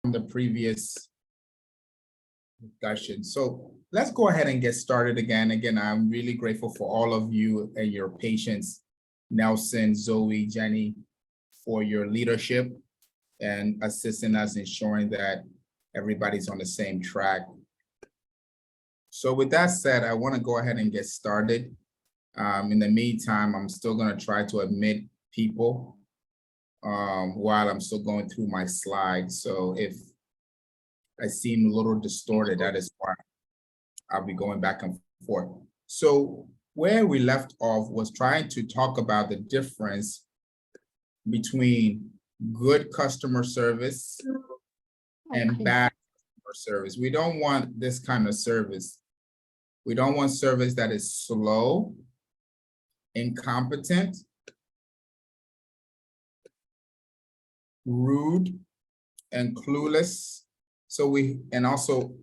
the previous discussion. So let's go ahead and get started again. Again, I'm really grateful for all of you and your patience, Nelson, Zoe, Jenny, for your leadership and assisting us ensuring that everybody's on the same track. So with that said, I want to go ahead and get started. In the meantime, I'm still going to try to admit people while I'm still going through my slides. So if I seem a little distorted, that is why I'll be going back and forth. So where we left off was trying to talk about the difference between good customer service and bad customer service. We don't want this kind of service. We don't want service that is slow, incompetent, rude, and clueless. And also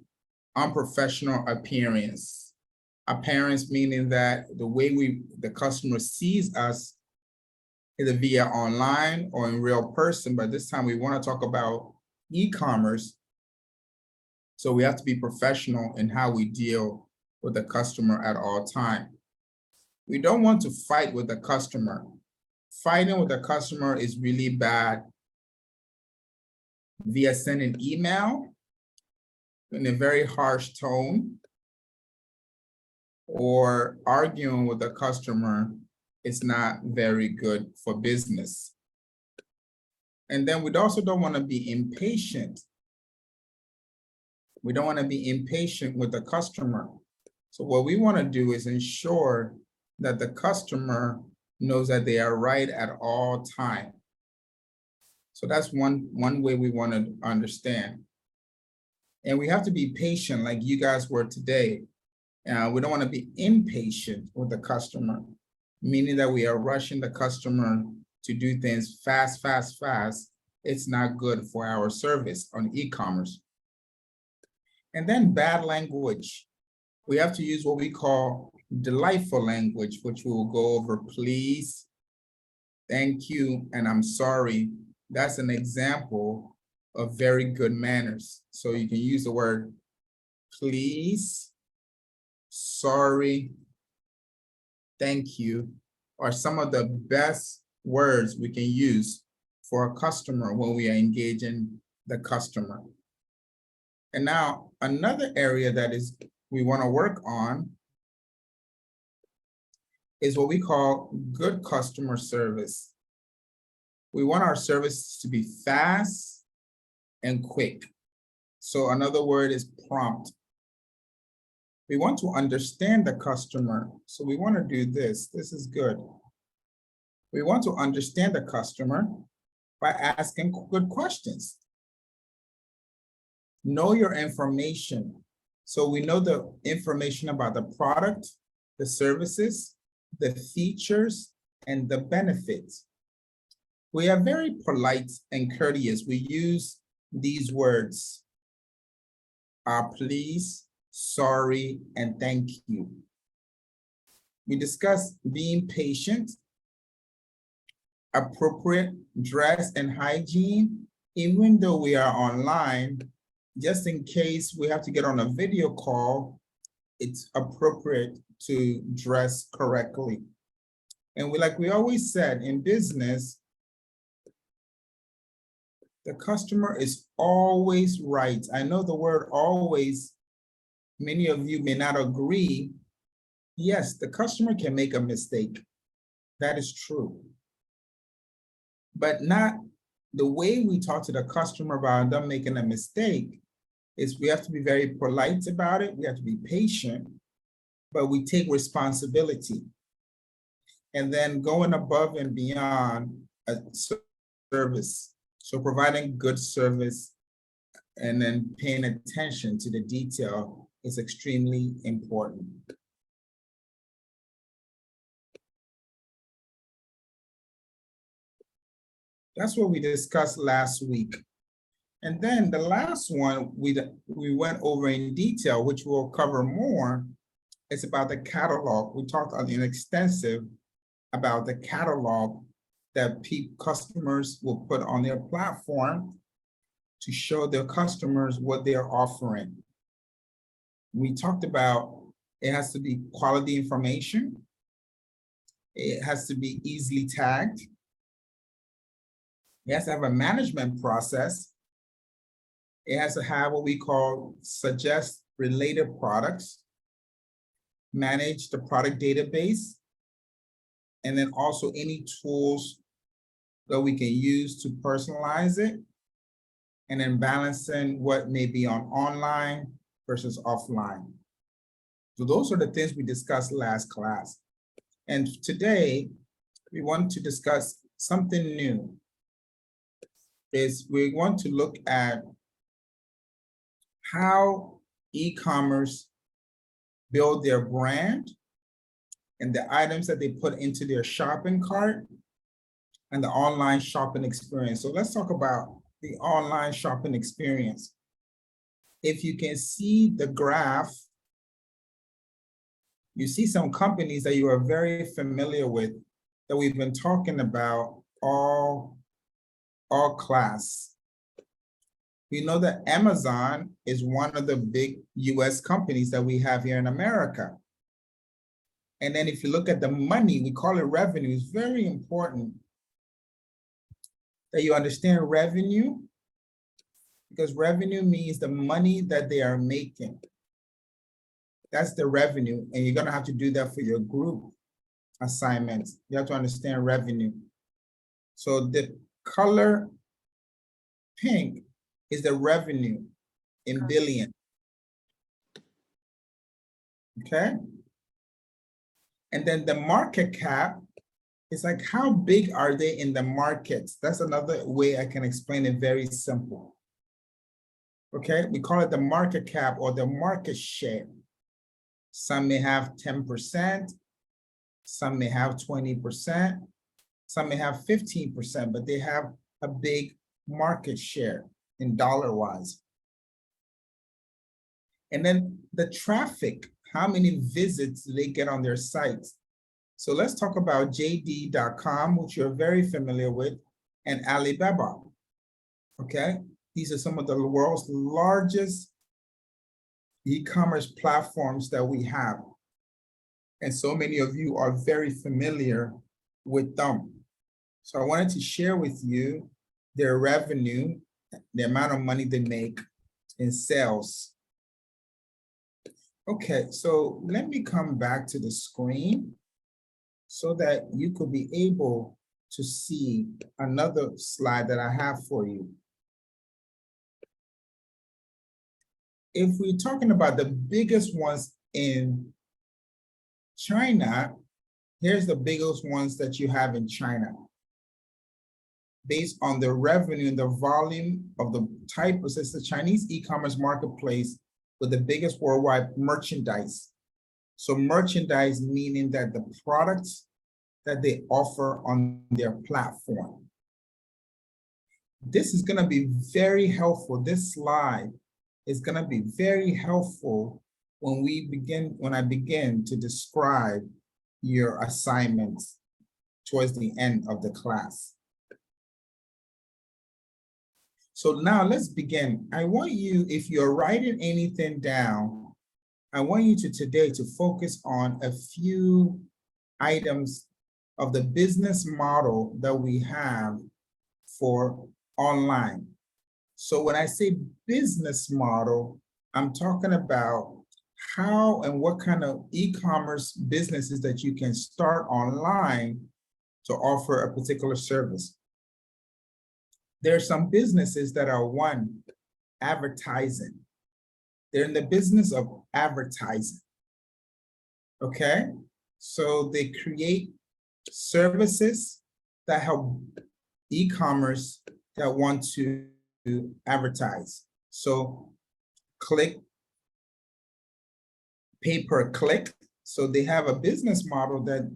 unprofessional appearance. Appearance meaning that the way the customer sees us either via online or in real person, but this time we want to talk about e-commerce. So we have to be professional in how we deal with the customer at all times. We don't want to fight with the customer. Fighting with the customer is really bad via sending email in a very harsh tone or arguing with the customer. It's not very good for business. And then we also don't want to be impatient. We don't want to be impatient with the customer. So what we want to do is ensure that the customer knows that they are right at all times. So that's one way we want to understand. And we have to be patient like you guys were today. We don't want to be impatient with the customer, meaning that we are rushing the customer to do things fast. It's not good for our service on e-commerce. And then bad language. We have to use what we call delightful language, which we will go over. Please, thank you, and I'm sorry. That's an example of very good manners. So you can use the word please, sorry, thank you, are some of the best words we can use for a customer when we are engaging the customer. And now another area that we want to work on is what we call good customer service. We want our service to be fast and quick. So another word is prompt. We want to understand the customer. So we want to do this. This is good. We want to understand the customer by asking good questions. Know your information. So we know the information about the product, the services, the features, and the benefits. We are very polite and courteous. We use these words, please, sorry, and thank you. We discuss being patient, appropriate dress and hygiene, even though we are online, just in case we have to get on a video call, it's appropriate to dress correctly. And like we always said, in business, the customer is always right. I know the word always, many of you may not agree. Yes, the customer can make a mistake. That is true. But not the way we talk to the customer about them making a mistake is we have to be very polite about it. We have to be patient, but we take responsibility. And then going above and beyond a service. So providing good service and then paying attention to the detail is extremely important. That's what we discussed last week. And then the last one we went over in detail, which we'll cover more, is about the catalog. We talked in extensive about the catalog that customers will put on their platform to show their customers what they are offering. We talked about it has to be quality information. It has to be easily tagged. It has to have a management process. It has to have what we call suggest related products, manage the product database, and then also any tools that we can use to personalize it, and then balancing what may be on online versus offline. So those are the things we discussed last class. And today, we want to discuss something new. We want to look at how e-commerce build their brand and the items that they put into their shopping cart and the online shopping experience. So let's talk about the online shopping experience. If you can see the graph, you see some companies that you are very familiar with that we've been talking about all class. We know that Amazon is one of the big US companies that we have here in America. And then if you look at the money, we call it revenue. It's very important that you understand revenue, because revenue means the money that they are making. That's the revenue, and you're gonna have to do that for your group assignments. You have to understand revenue. So the color pink is the revenue in billion. Okay? And then the market cap is like, how big are they in the markets? That's another way I can explain it very simple. Okay, we call it the market cap or the market share. Some may have 10%, some may have 20%, some may have 15%, but they have a big market share in dollar-wise. And then the traffic, how many visits do they get on their sites? So let's talk about JD.com, which you're very familiar with, and Alibaba. Okay, these are some of the world's largest e-commerce platforms that we have. And so many of you are very familiar with them. So I wanted to share with you their revenue, the amount of money they make in sales. Okay, so let me come back to the screen so that you could be able to see another slide that I have for you. If we're talking about the biggest ones in China, here's the biggest ones that you have in China. Based on the revenue and the volume of the type, it's the Chinese e-commerce marketplace with the biggest worldwide merchandise. So merchandise meaning that the products that they offer on their platform. This is going to be very helpful. This slide is going to be very helpful when I begin to describe your assignments towards the end of the class. So now let's begin. I want you, if you're writing anything down, I want you today to focus on a few items of the business model that we have for online. So when I say business model, I'm talking about how and what kind of e-commerce businesses that you can start online to offer a particular service. There are some businesses that are one, advertising. They're in the business of advertising. Okay? So they create services that help e-commerce that want to advertise. So pay per click. So they have a business model that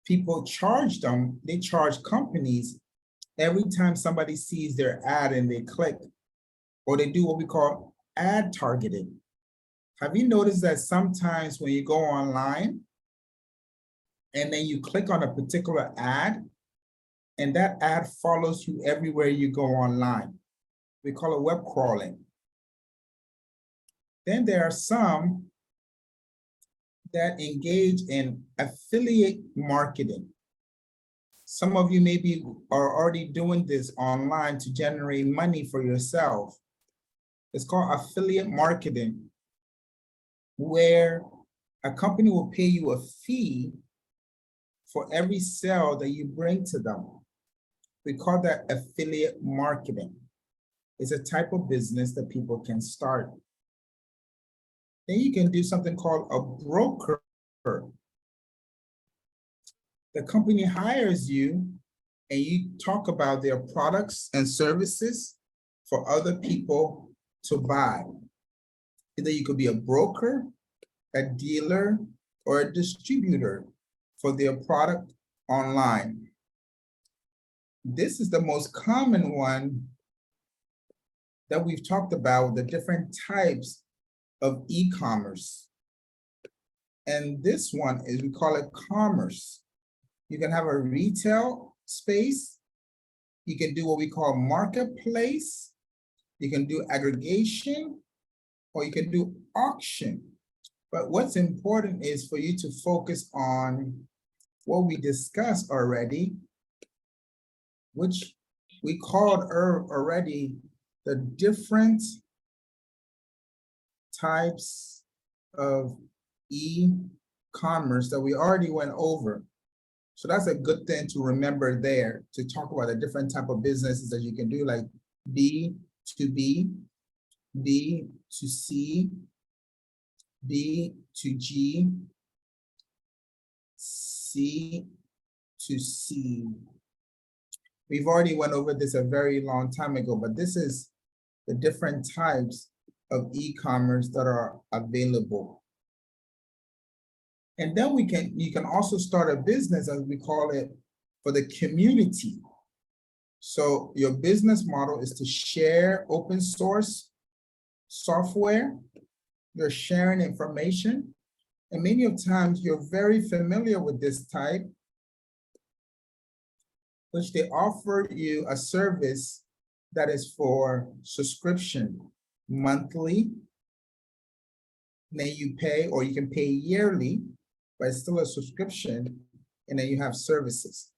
people charge them, they charge companies every time somebody sees their ad and they click, or they do what we call ad targeting. Have you noticed that sometimes when you go online and then you click on a particular ad and that ad follows you everywhere you go online? We call it web crawling. Then there are some that engage in affiliate marketing. Some of you maybe are already doing this online to generate money for yourself. It's called affiliate marketing, where a company will pay you a fee for every sale that you bring to them. We call that affiliate marketing. It's a type of business that people can start. Then you can do something called a broker. The company hires you and you talk about their products and services for other people to buy. Either you could be a broker, a dealer, or a distributor for their product online. This is the most common one that we've talked about, the different types of e-commerce. And this one is, we call it commerce. You can have a retail space. You can do what we call marketplace. You can do aggregation, or you can do auction. But what's important is for you to focus on what we discussed already, which we called already the different types of e-commerce that we already went over. So that's a good thing to remember there, to talk about the different type of businesses that you can do, like B2B, B2C, B2G, C2C. We've already went over this a very long time ago, but this is the different types of e-commerce that are available. And then you can also start a business, as we call it, for the community. So your business model is to share open source software. You're sharing information. And many of times you're very familiar with this type, which they offer you a service that is for subscription monthly. Then you pay, or you can pay yearly, but it's still a subscription, and then you have services.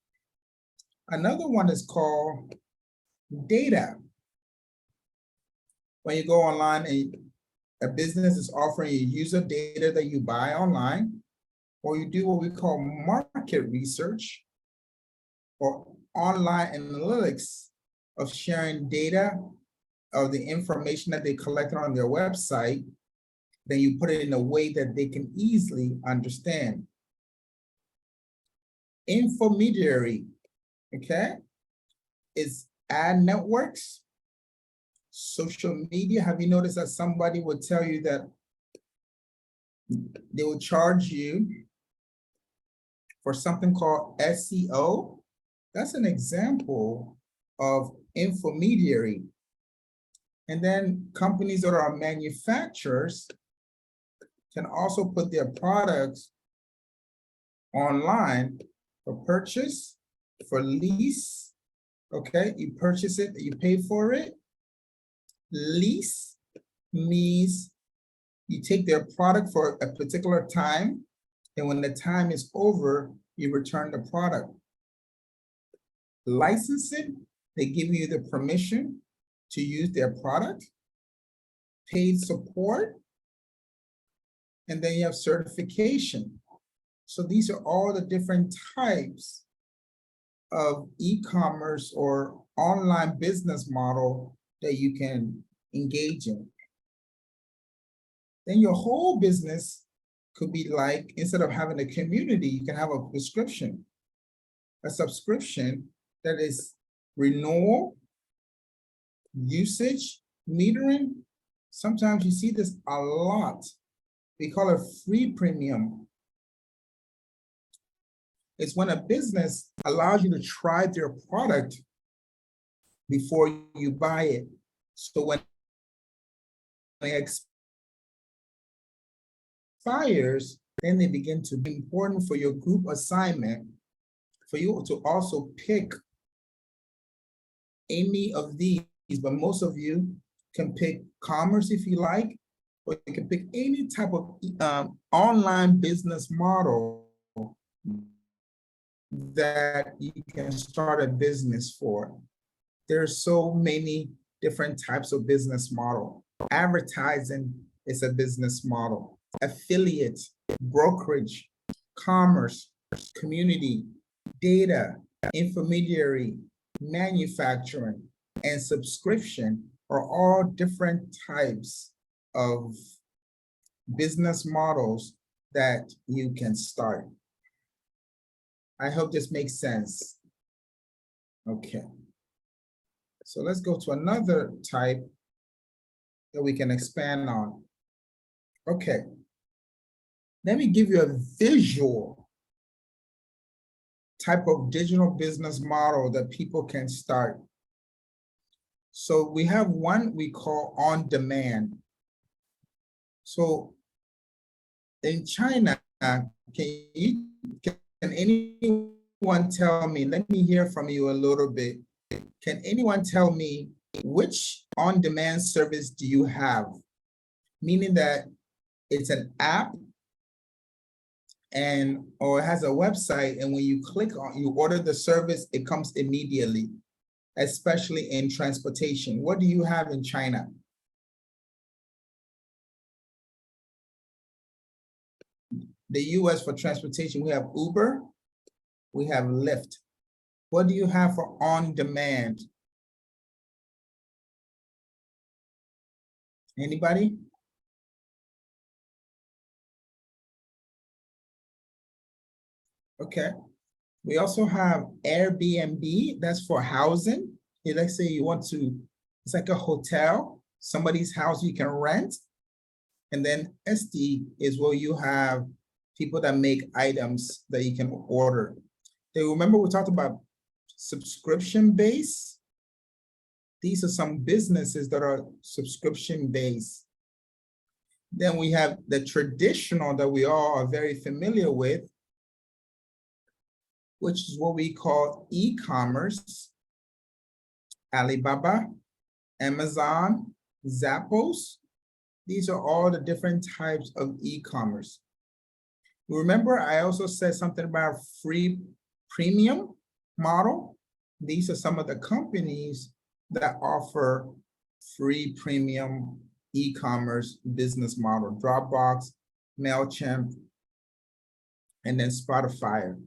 Another one is called data. When you go online and a business is offering you user data that you buy online, or you do what we call market research or online analytics of sharing data of the information that they collected on their website, then you put it in a way that they can easily understand. Intermediary, okay, is ad networks, social media. Have you noticed that somebody would tell you that they will charge you for something called SEO? That's an example of intermediary. And then companies that are manufacturers can also put their products online for purchase, for lease. Okay, you purchase it, you pay for it. Lease means you take their product for a particular time, and when the time is over, you return the product. Licensing, they give you the permission to use their product. Paid support, and then you have certification. So these are all the different types of e-commerce or online business model that you can engage in. Then your whole business could be like, instead of having a community, you can have a subscription that is renewal, usage, metering. Sometimes you see this a lot. We call it free premium. It's when a business allows you to try their product before you buy it. So when it expires, then they begin to be important for your group assignment, for you to also pick any of these but most of you can pick commerce if you like, or you can pick any type of online business model that you can start a business for. There's so many different types of business model. Advertising is a business model. Affiliate, brokerage, commerce, community, data, intermediary, manufacturing, and subscription are all different types of business models that you can start. I hope this makes sense. Okay. So let's go to another type that we can expand on. Okay. Let me give you a visual type of digital business model that people can start. So we have one we call on demand. So in China, can anyone tell me, let me hear from you a little bit. Can anyone tell me which on-demand service do you have? Meaning that it's an app or it has a website, and when you click on, you order the service, it comes immediately, especially in transportation. What do you have in China? The US for transportation, we have Uber, we have Lyft. What do you have for on-demand? Anybody? Okay. We also have Airbnb, that's for housing. Let's say you want to, it's like a hotel, somebody's house you can rent. And then SD is where you have people that make items that you can order. Remember we talked about subscription-based? These are some businesses that are subscription-based. Then we have the traditional that we all are very familiar with, which is what we call e-commerce, Alibaba, Amazon, Zappos. These are all the different types of e-commerce. Remember, I also said something about free premium model. These are some of the companies that offer free premium e-commerce business model: Dropbox, MailChimp, and then Spotify.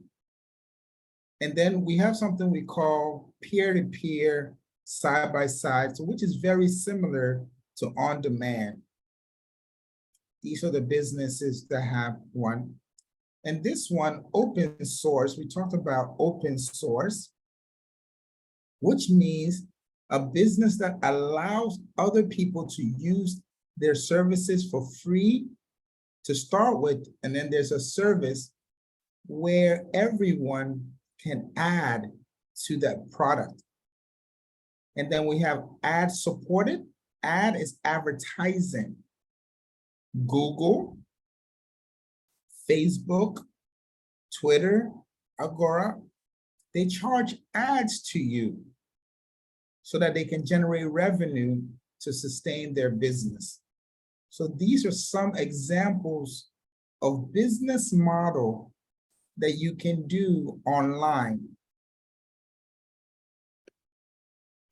And then we have something we call peer-to-peer, side-by-side, so which is very similar to on-demand. These are the businesses that have one. And this one, open source, we talked about open source, which means a business that allows other people to use their services for free to start with. And then there's a service where everyone can add to that product. And then we have ad supported. Ad is advertising. Google, Facebook, Twitter, Agora, they charge ads to you so that they can generate revenue to sustain their business. So these are some examples of business model that you can do online.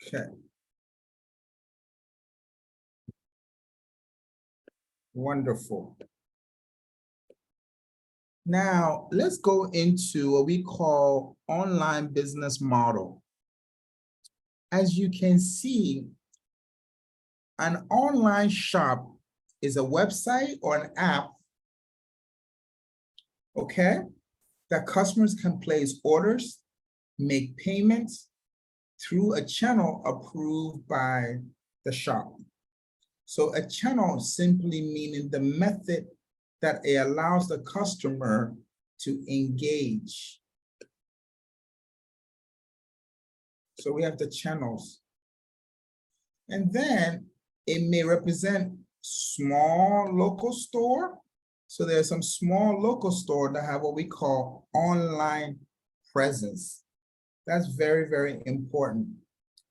Okay. Wonderful. Now, let's go into what we call online business model. As you can see, an online shop is a website or an app, okay, that customers can place orders, make payments through a channel approved by the shop. So a channel simply meaning the method that it allows the customer to engage. So we have the channels. And then it may represent small local store. So there's some small local store that have what we call online presence. That's very, very important.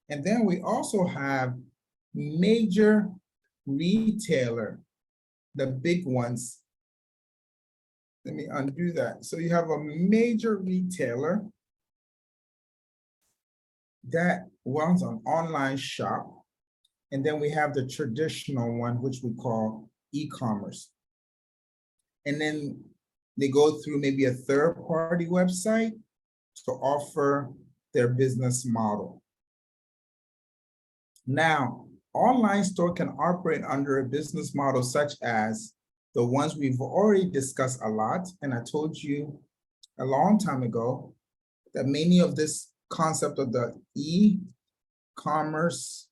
And then we also have major retailer, the big ones. Let me undo that. So you have a major retailer that runs an online shop. And then we have the traditional one, which we call e-commerce. And then they go through maybe a third-party website to offer their business model. Now, online store can operate under a business model such as the ones we've already discussed a lot. And I told you a long time ago that many of this concept of the e-commerce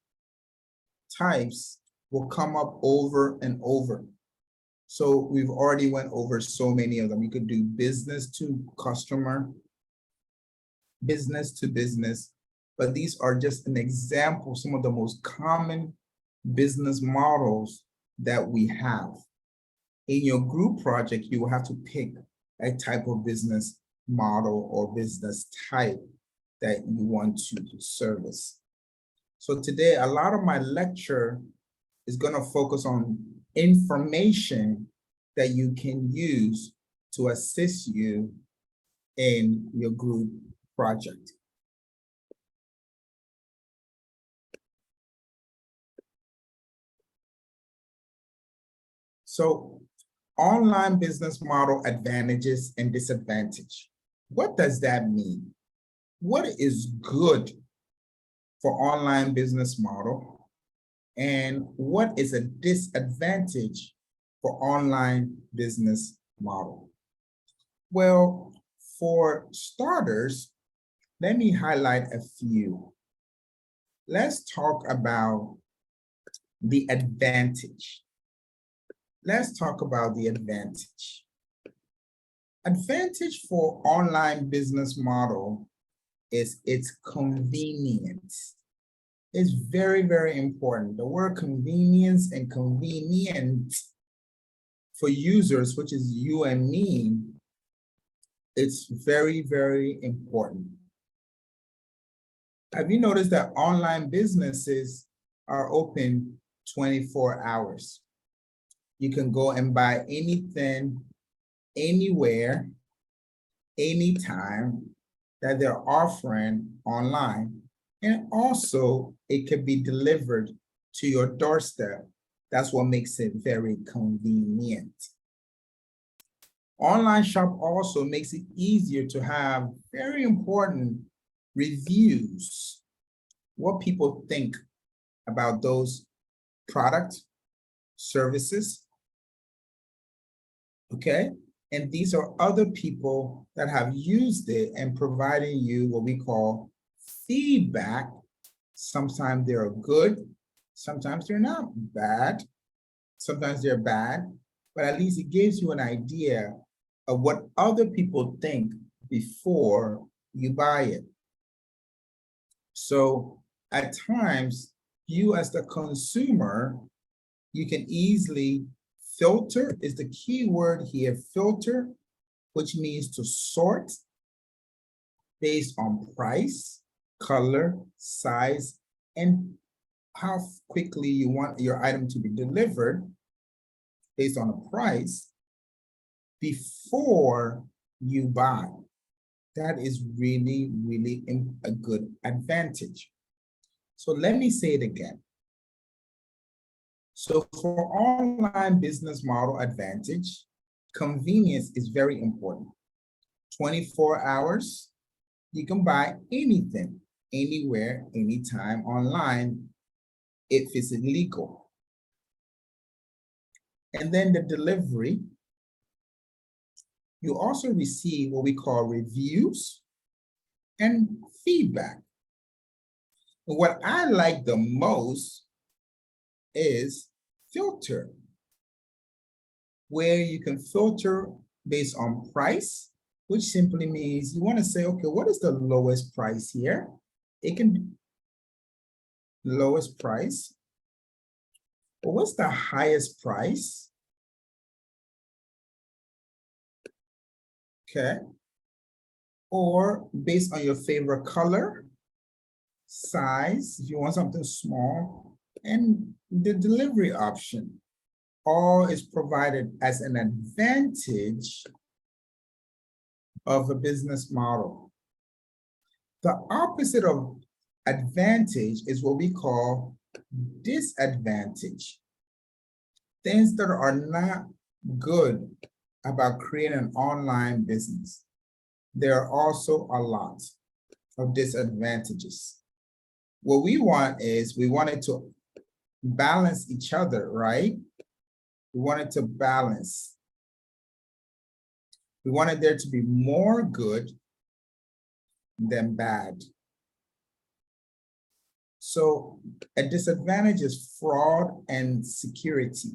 types will come up over and over. So we've already went over so many of them. You could do business to customer, business to business, but these are just an example, some of the most common business models that we have. In your group project, you will have to pick a type of business model or business type that you want to service. So today, a lot of my lecture is going to focus on information that you can use to assist you in your group project. So online business model advantages and disadvantage. What does that mean? What is good for online business model? And what is a disadvantage for online business model? Well, for starters, let me highlight a few. Let's talk about the advantage. Let's talk about the advantage. Advantage for online business model is its convenience. It's very, very important. The word convenience and convenient for users, which is you and me, it's very, very important. Have you noticed that online businesses are open 24 hours? You can go and buy anything, anywhere, anytime that they're offering online. And also, it can be delivered to your doorstep. That's what makes it very convenient. Online shop also makes it easier to have very important reviews, what people think about those products, services, okay? And these are other people that have used it and providing you what we call feedback. Sometimes they're good, sometimes they're not bad, sometimes they're bad, but at least it gives you an idea of what other people think before you buy it. So at times, you as the consumer, you can easily filter is the key word here, filter, which means to sort based on price, color, size, and how quickly you want your item to be delivered based on a price before you buy. That is really, really a good advantage. So let me say it again. So for online business model advantage, convenience is very important. 24 hours, you can buy anything, anywhere, anytime online, if it's illegal. And then the delivery, you also receive what we call reviews and feedback. What I like the most is filter, where you can filter based on price, which simply means you want to say, okay, what is the lowest price here? It can be lowest price. But what's the highest price? Okay. Or based on your favorite color, size, if you want something small, and the delivery option. All is provided as an advantage of a business model. The opposite of advantage is what we call disadvantage. Things that are not good about creating an online business. There are also a lot of disadvantages. What we want is we want it to balance each other, right? We want it to balance. We wanted there to be more good than bad. So a disadvantage is fraud and security.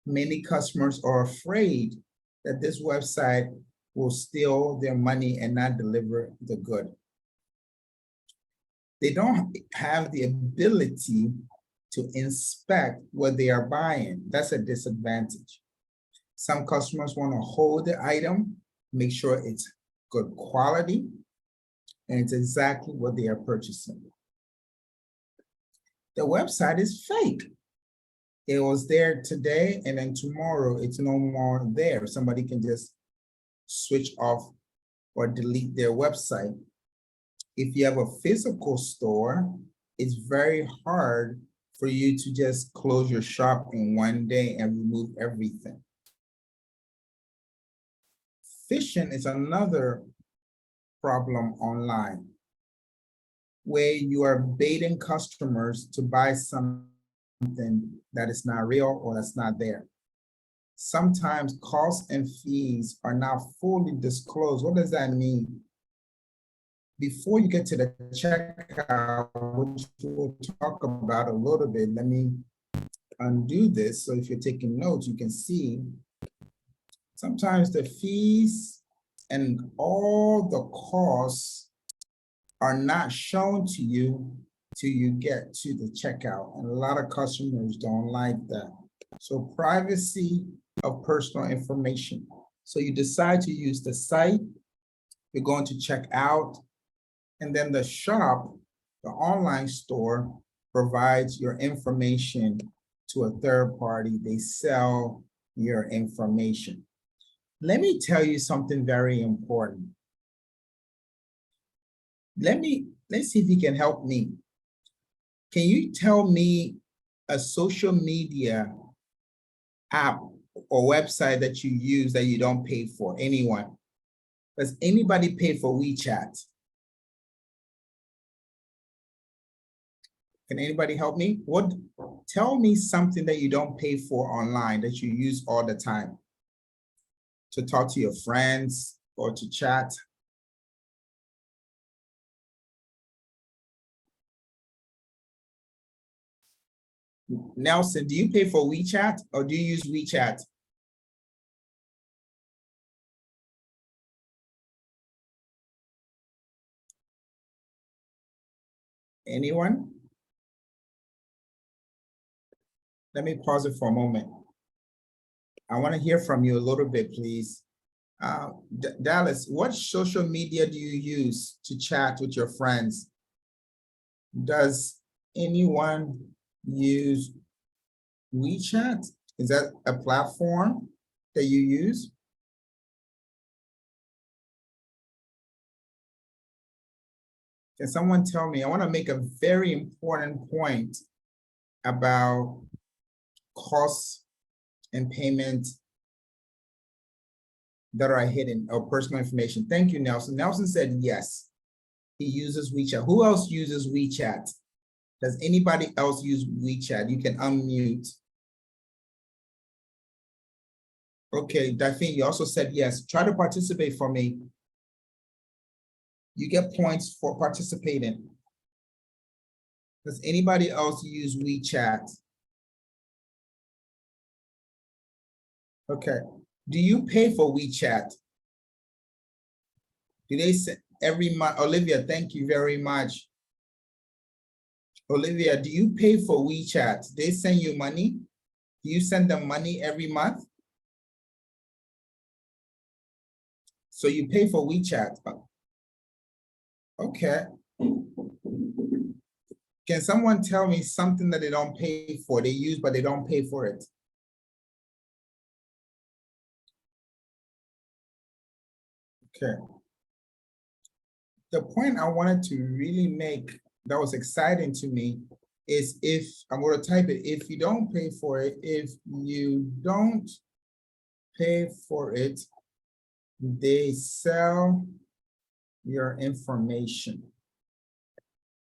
Many customers are afraid that this website will steal their money and not deliver the good. They don't have the ability to inspect what they are buying. That's a disadvantage. Some customers want to hold the item, make sure it's good quality, and it's exactly what they are purchasing. The website is fake. It was there today, and then tomorrow it's no more there. Somebody can just switch off or delete their website. If you have a physical store, it's very hard for you to just close your shop in one day and remove everything. Phishing is another problem online, where you are baiting customers to buy something that is not real or that's not there. Sometimes costs and fees are not fully disclosed. What does that mean? Before you get to the checkout, which we'll talk about a little bit, let me undo this. So if you're taking notes, you can see sometimes the fees and all the costs are not shown to you till you get to the checkout. And a lot of customers don't like that. So privacy of personal information. So you decide to use the site, you're going to check out, and then the shop, the online store, provides your information to a third party. They sell your information. Let me tell you something very important. Let's see if you can help me. Can you tell me a social media app or website that you use that you don't pay for? Anyone? Does anybody pay for WeChat? Can anybody help me? Tell me something that you don't pay for online that you use all the time to talk to your friends or to chat. Nelson, do you pay for WeChat or do you use WeChat? Anyone? Let me pause it for a moment. I want to hear from you a little bit, please. Dallas, what social media do you use to chat with your friends? Does anyone use WeChat? Is that a platform that you use? Can someone tell me? I want to make a very important point about costs and payments that are hidden or personal information. Thank you, Nelson. Nelson said yes, he uses WeChat. Who else uses WeChat? Does anybody else use WeChat? You can unmute. Okay, Daphne, you also said yes. Try to participate for me. You get points for participating. Does anybody else use WeChat? Okay. Do you pay for WeChat? Do they send every month? Olivia, thank you very much. Olivia, do you pay for WeChat? They send you money? Do you send them money every month? So you pay for WeChat. Okay. Can someone tell me something that they don't pay for? They use, but they don't pay for it. Okay. The point I wanted to really make that was exciting to me is if I'm going to type it, if you don't pay for it, if you don't pay for it, they sell your information.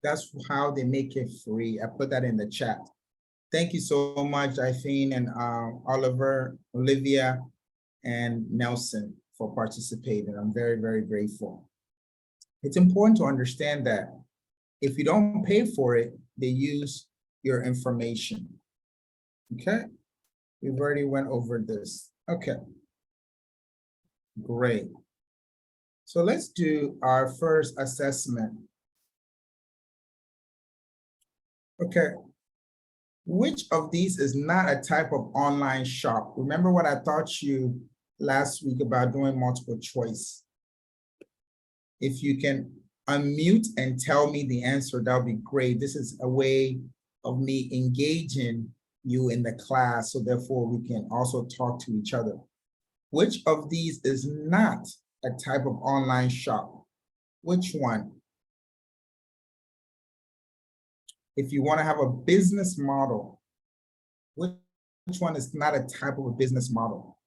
That's how they make it free. I put that in the chat. Thank you so much, Ifine and Oliver, Olivia, and Nelson for participating. I'm very, very grateful. It's important to understand that if you don't pay for it, they use your information. Okay, we've already went over this. Okay, great. So let's do our first assessment. Okay, which of these is not a type of online shop? Remember what I taught you last week about doing multiple choice. If you can unmute and tell me the answer, that would be great. This is a way of me engaging you in the class, so therefore we can also talk to each other. Which of these is not a type of online shop? Which one? If you want to have a business model, which one is not a type of a business model?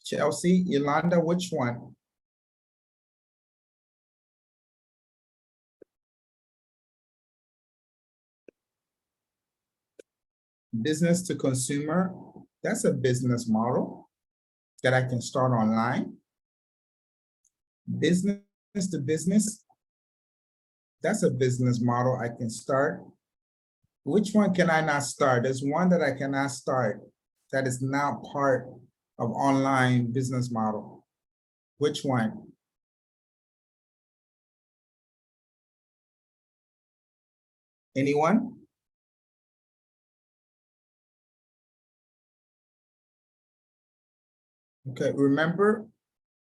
Chelsea, Yolanda, which one? Business to consumer, that's a business model that I can start online. Business to business, that's a business model I can start. Which one can I not start? There's one that I cannot start that is now part of online business model. Which one? Anyone? Okay, remember,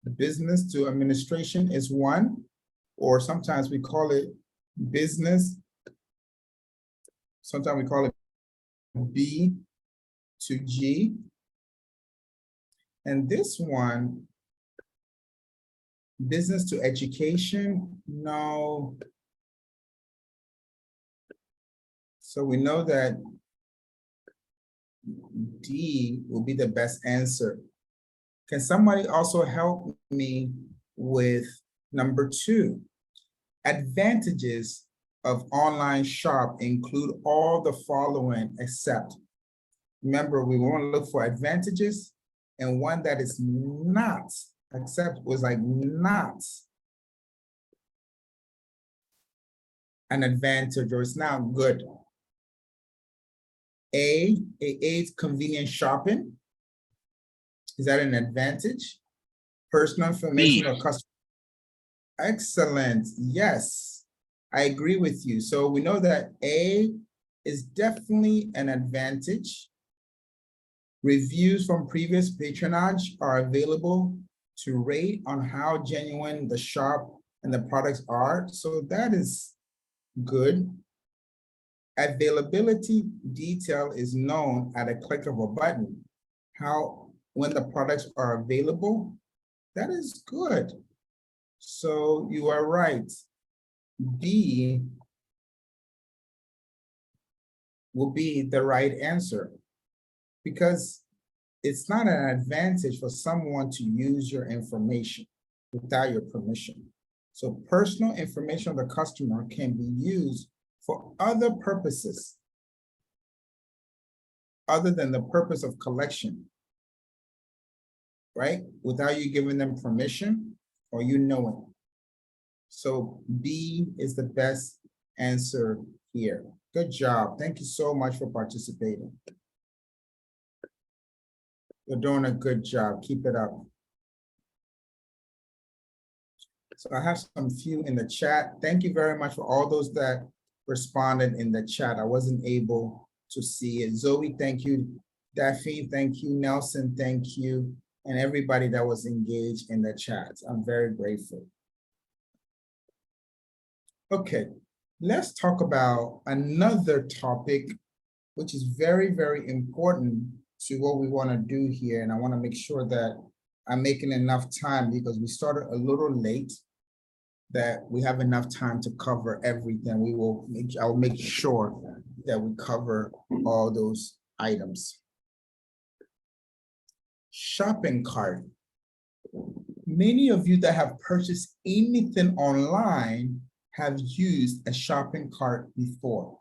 the business to administration is one, or sometimes we call it business. Sometimes we call it B to G. And this one, business to education, no. So we know that D will be the best answer. Can somebody also help me with number 2? Advantages of online shop include all the following except. Remember, we want to look for advantages, and one that is not, except was like not an advantage, or it's not good. A, it aids convenient shopping. Is that an advantage? Personal information or customer. Excellent. Yes, I agree with you. So we know that A is definitely an advantage. Reviews from previous patronage are available to rate on how genuine the shop and the products are. So that is good. Availability detail is known at a click of a button. How, when the products are available, that is good. So you are right. B will be the right answer, because it's not an advantage for someone to use your information without your permission. So personal information of the customer can be used for other purposes other than the purpose of collection, right? Without you giving them permission or you knowing. So B is the best answer here. Good job. Thank you so much for participating. You're doing a good job. Keep it up. So I have some few in the chat. Thank you very much for all those that responded in the chat. I wasn't able to see it. Zoe, thank you. Daphne, thank you. Nelson, thank you. And everybody that was engaged in the chat. I'm very grateful. Okay, let's talk about another topic, which is very, very important to what we want to do here. And I want to make sure that I'm making enough time because we started a little late, that we have enough time to cover everything. I'll make sure that we cover all those items. Shopping cart. Many of you that have purchased anything online have used a shopping cart before.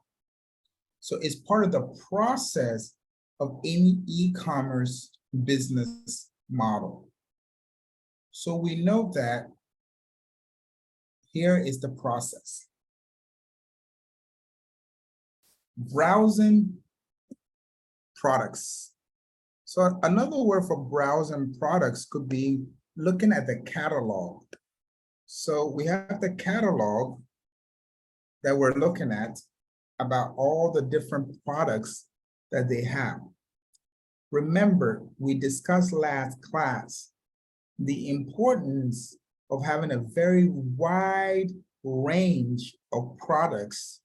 So it's part of the process of any e-commerce business model. So we know that here is the process. Browsing products. So another word for browsing products could be looking at the catalog. So we have the catalog that we're looking at about all the different products that they have. Remember, we discussed last class the importance of having a very wide range of products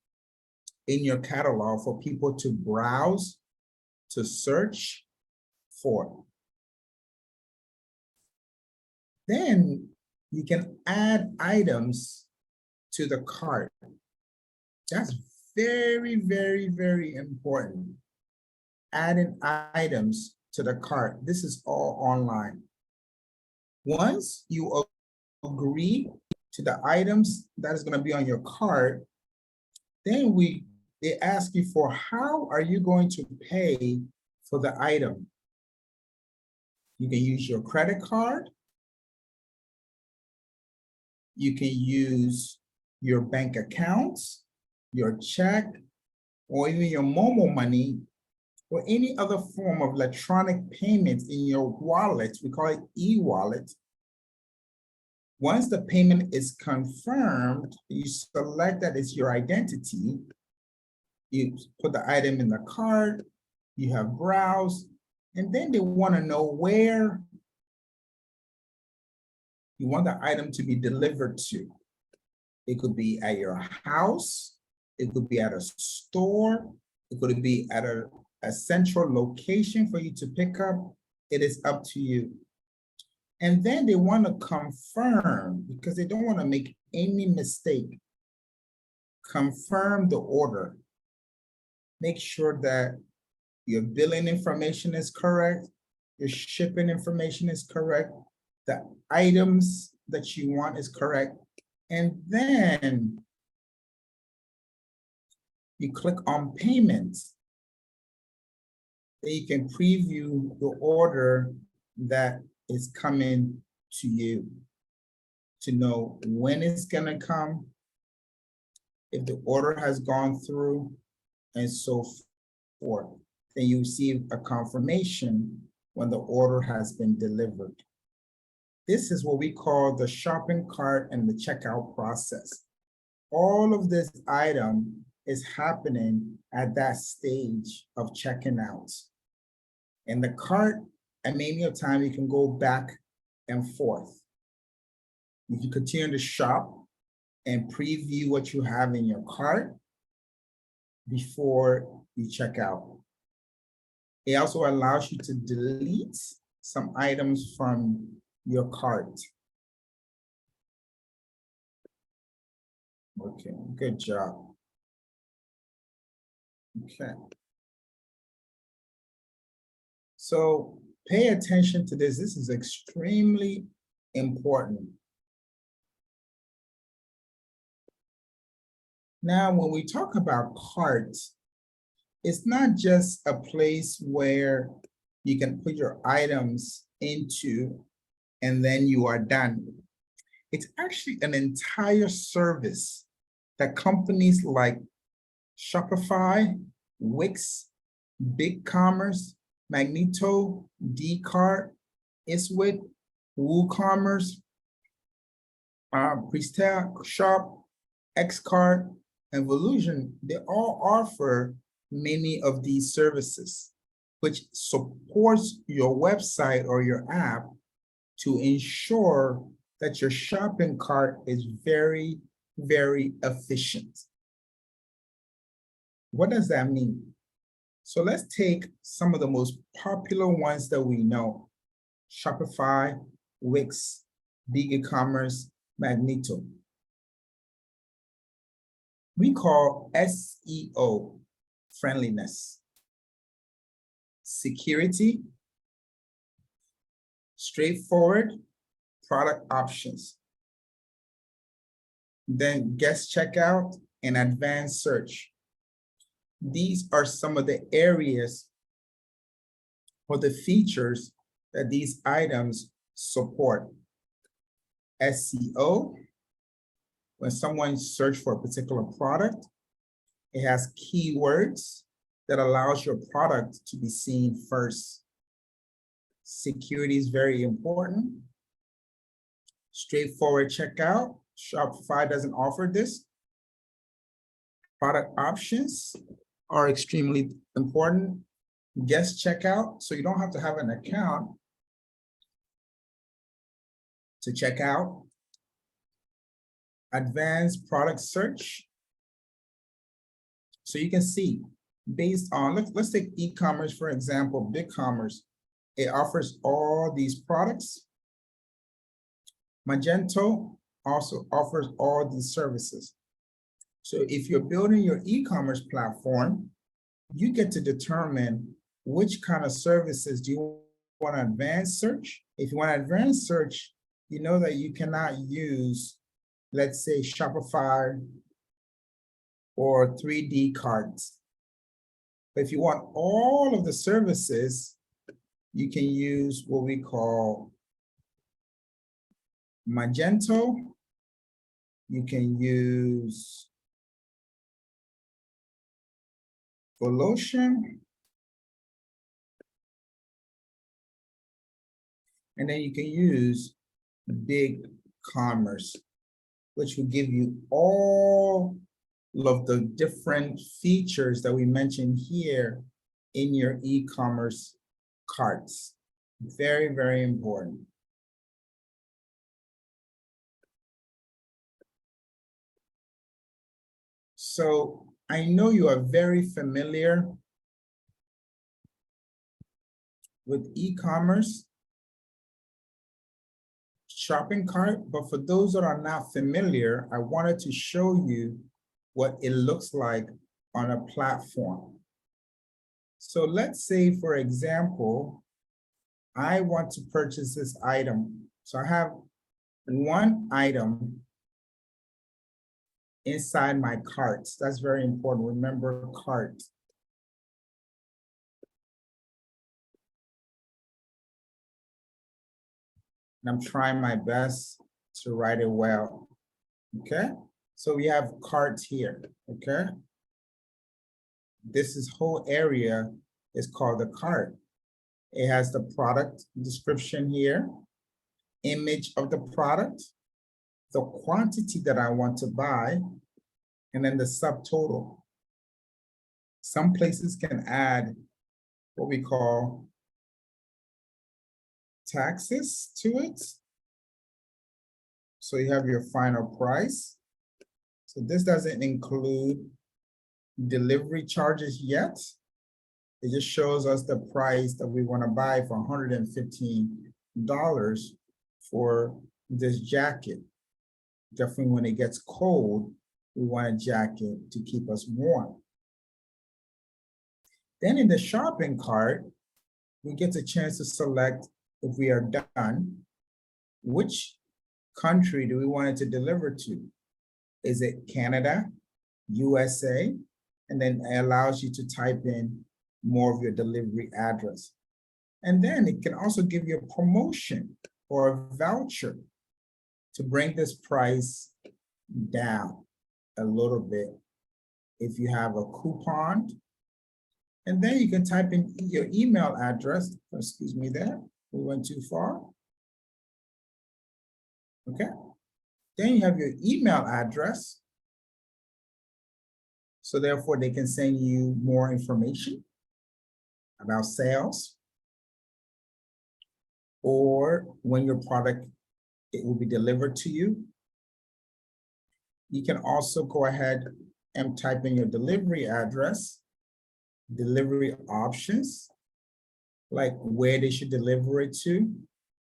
in your catalog for people to browse, to search for. Then you can add items to the cart. That's very, very, very important. Adding items to the cart. This is all online. Once you agree to the items that is going to be on your cart, then they ask you for how are you going to pay for the item. You can use your credit card. You can use your bank accounts, your check, or even your mobile money, or any other form of electronic payments in your wallet. We call it e-wallet. Once the payment is confirmed, you select that it's your identity. You put the item in the cart, you have browsed, and then they want to know where you want the item to be delivered to. It could be at your house, it could be at a store, it could be at a central location for you to pick up. It is up to you. And then they want to confirm, because they don't want to make any mistake. Confirm the order. Make sure that your billing information is correct, your shipping information is correct, the items that you want is correct, and then you click on payments. Then you can preview the order that is coming to you to know when it's gonna come, if the order has gone through, and so forth. Then you receive a confirmation when the order has been delivered. This is what we call the shopping cart and the checkout process. All of this item is happening at that stage of checking out. In the cart, at many of time, you can go back and forth. You can continue to shop and preview what you have in your cart before you check out. It also allows you to delete some items from your cart. Okay, good job. Okay. So pay attention to this. This is extremely important. Now, when we talk about carts, it's not just a place where you can put your items into and then you are done. It's actually an entire service that companies like Shopify, Wix, BigCommerce, Magneto, Dcart, Iswit, WooCommerce, PrestaShop, Xcart, and Volusion, they all offer many of these services, which supports your website or your app to ensure that your shopping cart is very, very efficient. What does that mean? So let's take some of the most popular ones that we know: Shopify, Wix, Big E-commerce, Magneto. We call SEO friendliness, security, straightforward product options, then guest checkout and advanced search. These are some of the areas or the features that these items support. SEO, when someone searches for a particular product, it has keywords that allows your product to be seen first. Security is very important. Straightforward checkout. Shopify doesn't offer this. Product options are extremely important. Guest checkout, so you don't have to have an account to check out. Advanced product search. So you can see based on, let's take e-commerce, for example, BigCommerce. It offers all these products. Magento also offers all these services. So if you're building your e-commerce platform, you get to determine which kind of services do you want advanced search. If you want advanced search, you know that you cannot use, let's say, Shopify or 3D cards. But if you want all of the services, you can use what we call Magento. You can use Volition. And then you can use BigCommerce, which will give you all of the different features that we mentioned here in your e-commerce carts. Very, very important. So I know you are very familiar with e-commerce shopping cart, but for those that are not familiar, I wanted to show you what it looks like on a platform. So let's say, for example, I want to purchase this item. So I have one item inside my cart. That's very important. Remember, cart. And I'm trying my best to write it well. Okay? So we have cart here. Okay? This whole area is called the cart. It has the product description here, image of the product, the quantity that I want to buy, and then the subtotal. Some places can add what we call taxes to it. So you have your final price. So this doesn't include delivery charges yet. It just shows us the price that we want to buy for $115 for this jacket. Definitely when it gets cold, we want a jacket to keep us warm. Then in the shopping cart, we get a chance to select, if we are done, which country do we want it to deliver to? Is it Canada, USA? And then it allows you to type in more of your delivery address. And then it can also give you a promotion or a voucher to bring this price down a little bit if you have a coupon. And then you can type in your email address. Excuse me there, we went too far. Okay, then you have your email address. So therefore they can send you more information about sales or when your product, it will be delivered to you. You can also go ahead and type in your delivery address, delivery options, like where they should deliver it to,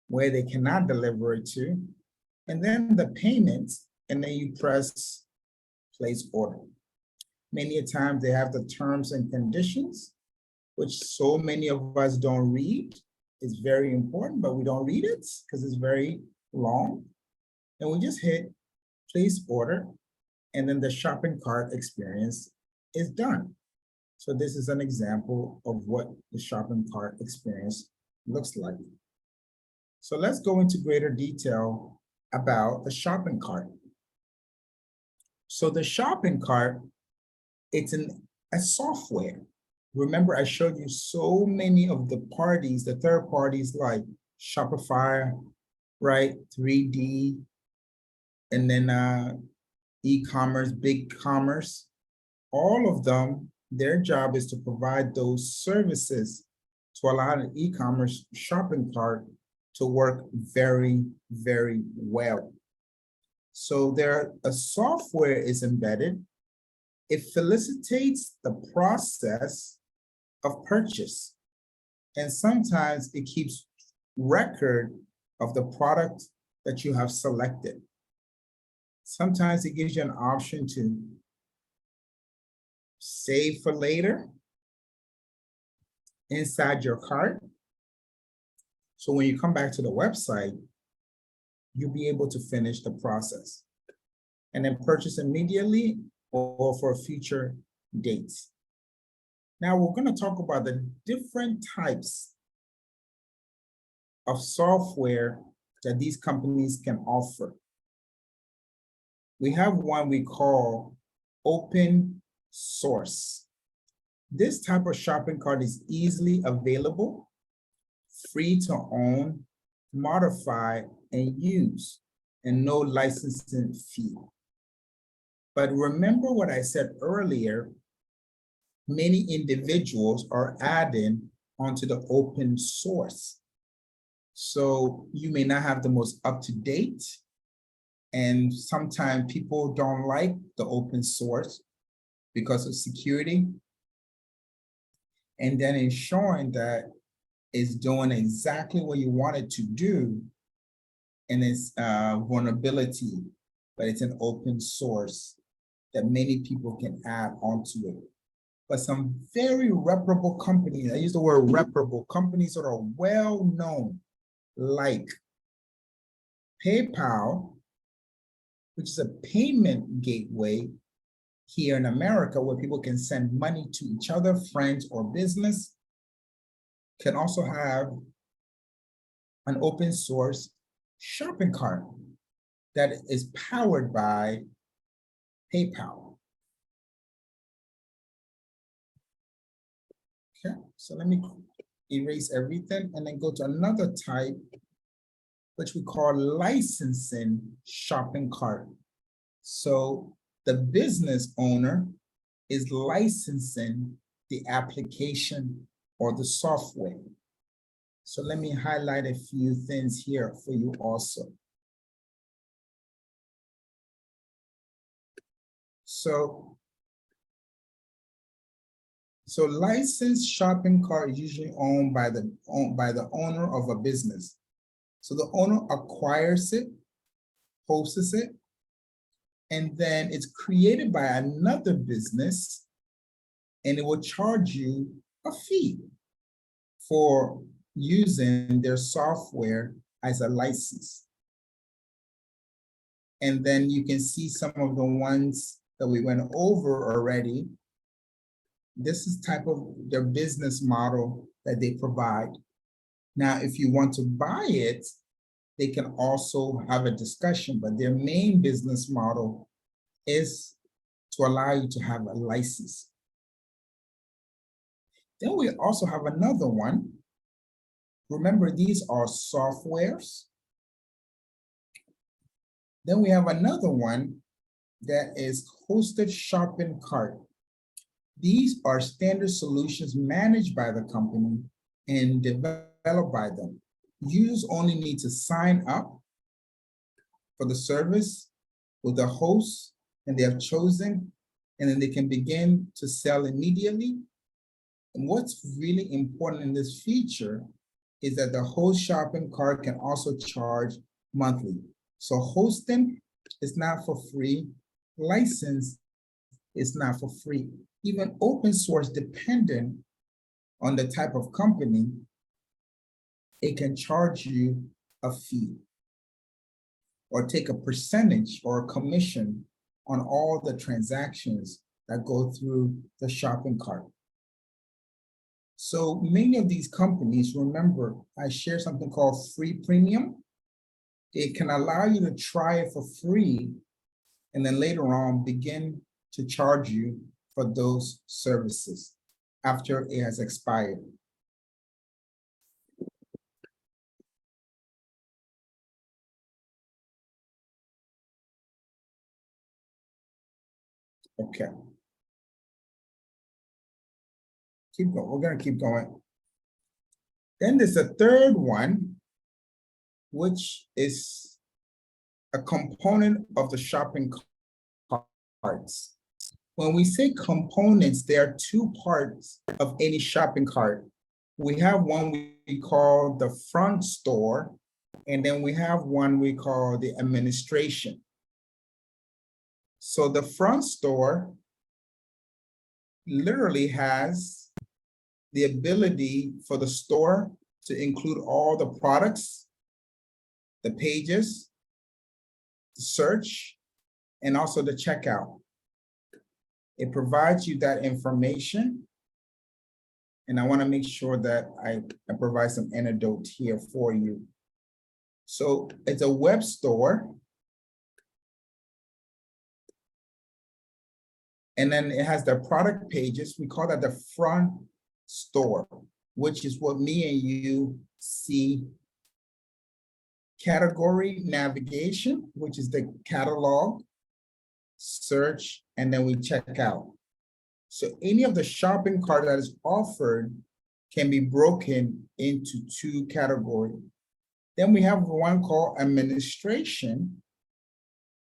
where they cannot deliver it to, and then the payments, and then you press place order. Many a times they have the terms and conditions, which so many of us don't read. It's very important, but we don't read it because it's very long. And we just hit place order, and then the shopping cart experience is done. So this is an example of what the shopping cart experience looks like. So let's go into greater detail about the shopping cart. So the shopping cart, it's a software. Remember, I showed you so many of the parties, the third parties like Shopify, right? 3D, and then e-commerce, big commerce. All of them, their job is to provide those services to allow an e-commerce shopping cart to work very, very well. So a software is embedded. It facilitates the process of purchase. And sometimes it keeps record of the product that you have selected. Sometimes it gives you an option to save for later inside your cart. So when you come back to the website, you'll be able to finish the process and then purchase immediately or for future dates. Now we're going to talk about the different types of software that these companies can offer. We have one we call open source. This type of shopping cart is easily available, free to own, modify, and use, and no licensing fee. But remember what I said earlier, many individuals are adding onto the open source. So you may not have the most up-to-date, and sometimes people don't like the open source because of security. And then ensuring that it's doing exactly what you want it to do, and it's vulnerability, but it's an open source that many people can add onto it. But some very reputable companies, I use the word reputable, companies that are well known, like PayPal, which is a payment gateway here in America where people can send money to each other, friends, or business, can also have an open source shopping cart that is powered by PayPal. Okay, so let me erase everything and then go to another type, which we call licensing shopping cart. So the business owner is licensing the application or the software. So let me highlight a few things here for you also. So licensed shopping cart is usually owned by the owner of a business. So the owner acquires it, hosts it, and then it's created by another business, and it will charge you a fee for using their software as a license. And then you can see some of the ones that we went over already. This is type of their business model that they provide. Now, if you want to buy it, they can also have a discussion, but their main business model is to allow you to have a license. Then we also have another one. Remember, these are softwares. Then we have another one that is hosted shopping cart. These are standard solutions managed by the company and developed by them. Users only need to sign up for the service with the host and they have chosen, and then they can begin to sell immediately. And what's really important in this feature is that the host shopping cart can also charge monthly. So hosting is not for free, license is not for free. Even open source, dependent on the type of company, it can charge you a fee or take a percentage or a commission on all the transactions that go through the shopping cart. So many of these companies, remember, I share something called free premium. It can allow you to try it for free and then later on begin to charge you for those services after it has expired. Okay. Keep going. We're going to keep going. Then there's a third one, which is a component of the shopping carts. When we say components, there are two parts of any shopping cart. We have one we call the front store, and then we have one we call the administration. So the front store literally has the ability for the store to include all the products, the pages, the search, and also the checkout. It provides you that information. And I want to make sure that I provide some anecdote here for you. So it's a web store. And then it has the product pages. We call that the front store, which is what me and you see. Category navigation, which is the catalog, search, and then we check out. So any of the shopping cart that is offered can be broken into two categories. Then we have one called administration.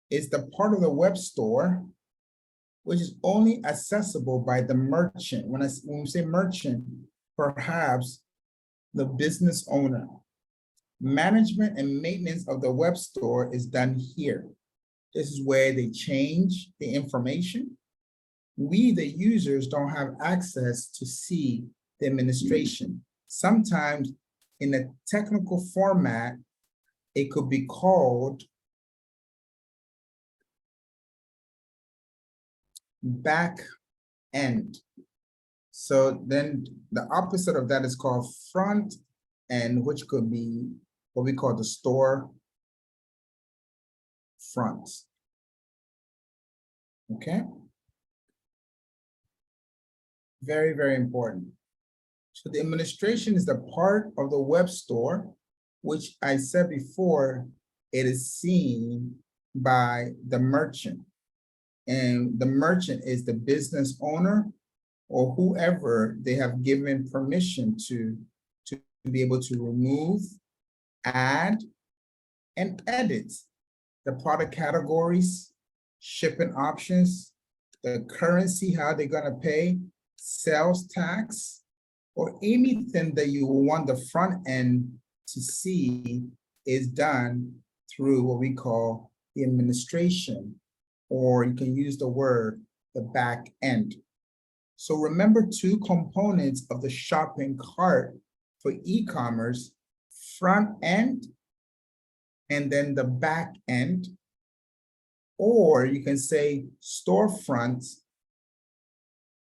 It's the part of the web store which is only accessible by the merchant. When we say merchant, perhaps the business owner. Management and maintenance of the web store is done here. This is where they change the information. We, the users, don't have access to see the administration. Sometimes in a technical format, it could be called back end. So then the opposite of that is called front end, which could be what we call the store front. Okay. Very, very important. So the administration is the part of the web store, which I said before, it is seen by the merchant. And the merchant is the business owner or whoever they have given permission to be able to remove, add, and edit the product categories, shipping options, the currency, how they're gonna pay, sales tax, or anything that you want the front end to see is done through what we call the administration, or you can use the word the back end. So remember two components of the shopping cart for e-commerce: front end and then the back end, or you can say storefront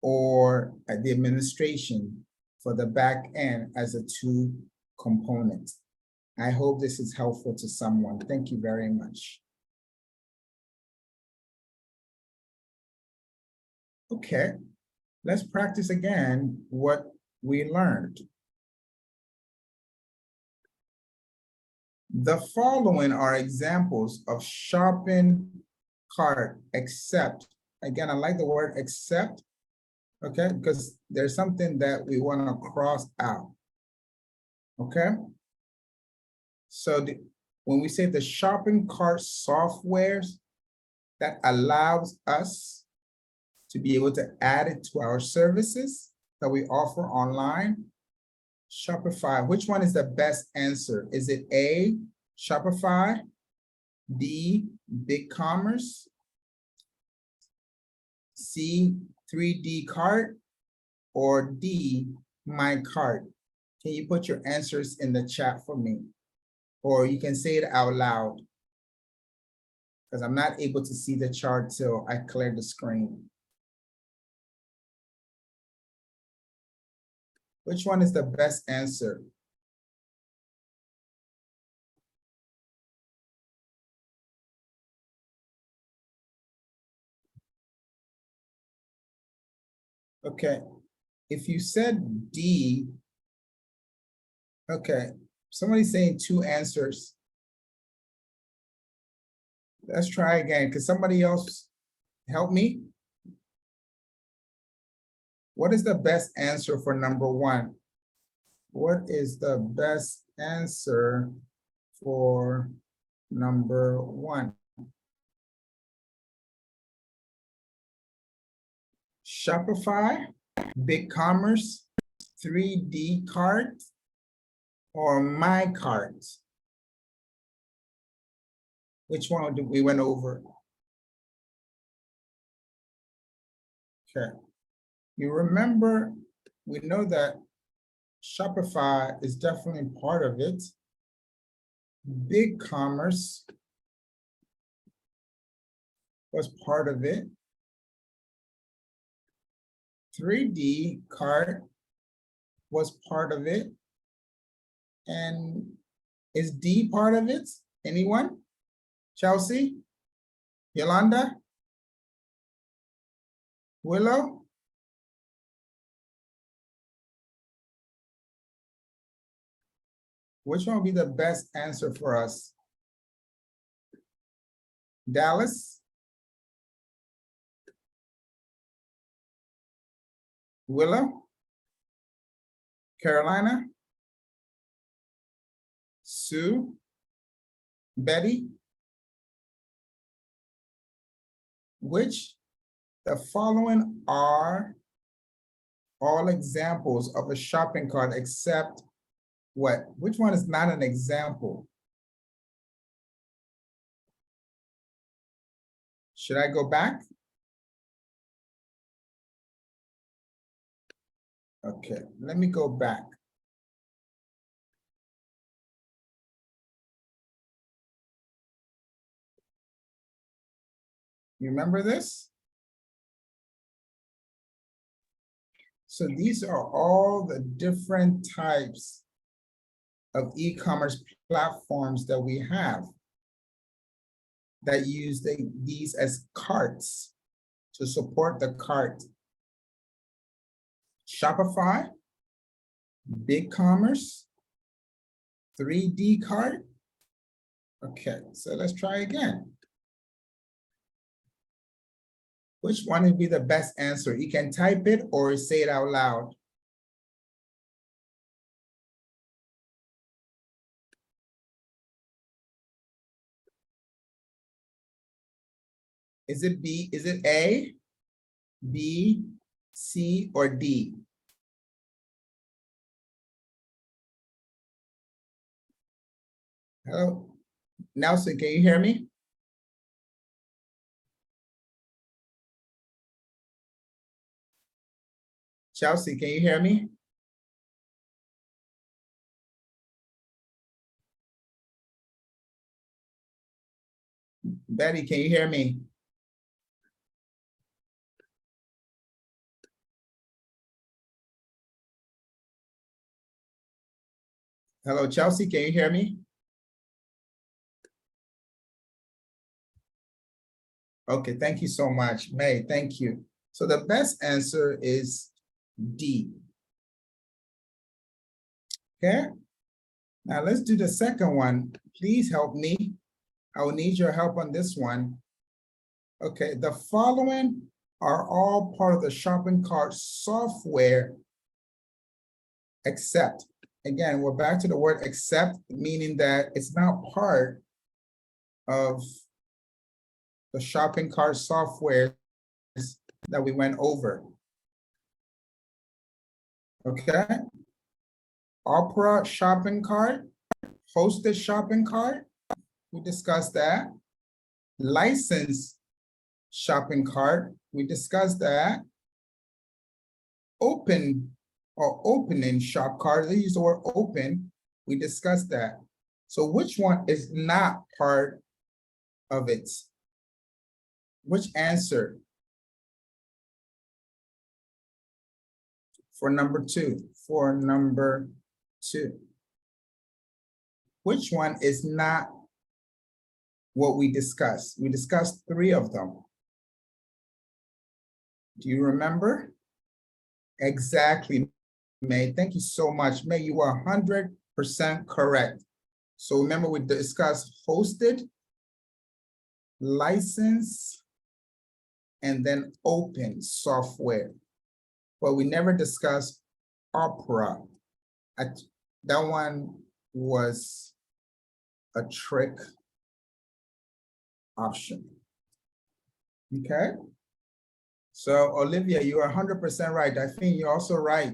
or the administration for the back end as a two components. I hope this is helpful to someone. Thank you very much. Okay, let's practice again what we learned. The following are examples of shopping cart except, again, I like the word except, okay, because there's something that we want to cross out, okay? So when we say the shopping cart softwares, that allows us to be able to add it to our services that we offer online? Shopify, which one is the best answer? Is it A, Shopify, B, BigCommerce, C, 3D Cart, or D, My Cart? Can you put your answers in the chat for me? Or you can say it out loud, because I'm not able to see the chart till I clear the screen. Which one is the best answer? Okay, if you said D, okay, somebody's saying two answers. Let's try again. Could somebody else help me? What is the best answer for number one? What is the best answer for number one? Shopify, BigCommerce, 3D Cart, or My Cart? Which one did we went over? Okay. You remember, we know that Shopify is definitely part of it. BigCommerce was part of it. 3D Cart was part of it. And is D part of it? Anyone? Chelsea? Yolanda? Willow? Which one would be the best answer for us? Dallas? Willow? Carolina? Sue? Betty? Which the following are all examples of a shopping cart except what? Which one is not an example? Should I go back? Okay, let me go back. You remember this? So these are all the different types of e-commerce platforms that we have that use these as carts to support the cart. Shopify, BigCommerce, 3D Cart. Okay, so let's try again. Which one would be the best answer? You can type it or say it out loud. Is it B? Is it A, B, C, or D? Hello, Nelson, can you hear me? Chelsea, can you hear me? Betty, can you hear me? Hello, Chelsea, can you hear me? Okay, thank you so much. May, thank you. So the best answer is D. Okay, now let's do the second one. Please help me. I will need your help on this one. Okay, the following are all part of the shopping cart software except, again, we're back to the word except, meaning that it's not part of the shopping cart software that we went over. Okay. Opera shopping cart, hosted shopping cart, we discussed that. License shopping cart, we discussed that. Open or opening shop cart, they use the word open, we discussed that. So which one is not part of it? Which answer? For number two, which one is not what we discussed? We discussed 3 of them. Do you remember? Exactly, May. Thank you so much. May, you are 100% correct. So remember, we discussed hosted, license, and then open software. But we never discussed Opera. That one was a trick option. Okay. So Olivia, you are 100% right. I think you're also right.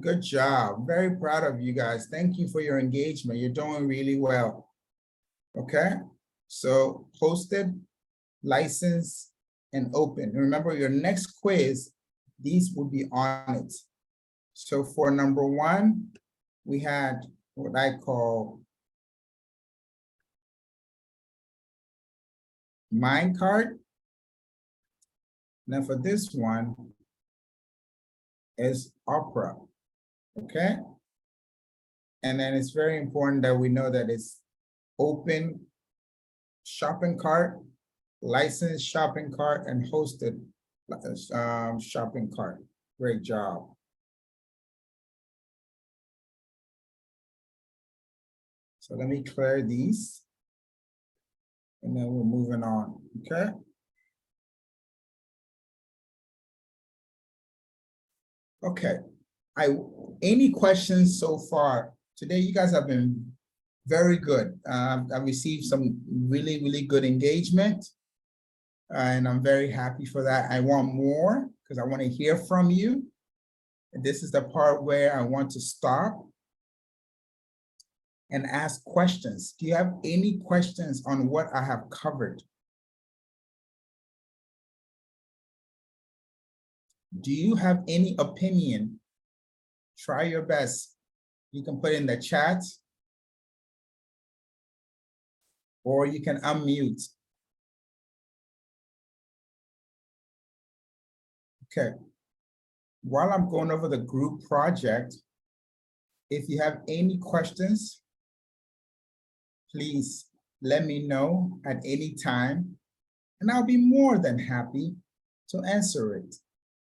Good job. Very proud of you guys. Thank you for your engagement. You're doing really well. Okay. So hosted, license, and open. Remember your next quiz, these will be on it. So for number 1, we had what I call minecart. Now for this one is Opera, okay? And then it's very important that we know that it's open shopping cart, licensed shopping cart, and hosted shopping cart. Great job. So let me clear these, and then we're moving on, okay? Okay, any questions so far? Today, you guys have been very good. I received some really, really good engagement, and I'm very happy for that. I want more because I want to hear from you. This is the part where I want to stop and ask questions. Do you have any questions on what I have covered? Do you have any opinion? Try your best. You can put in the chat, or you can unmute. Okay. While I'm going over the group project, if you have any questions, please let me know at any time, and I'll be more than happy to answer it,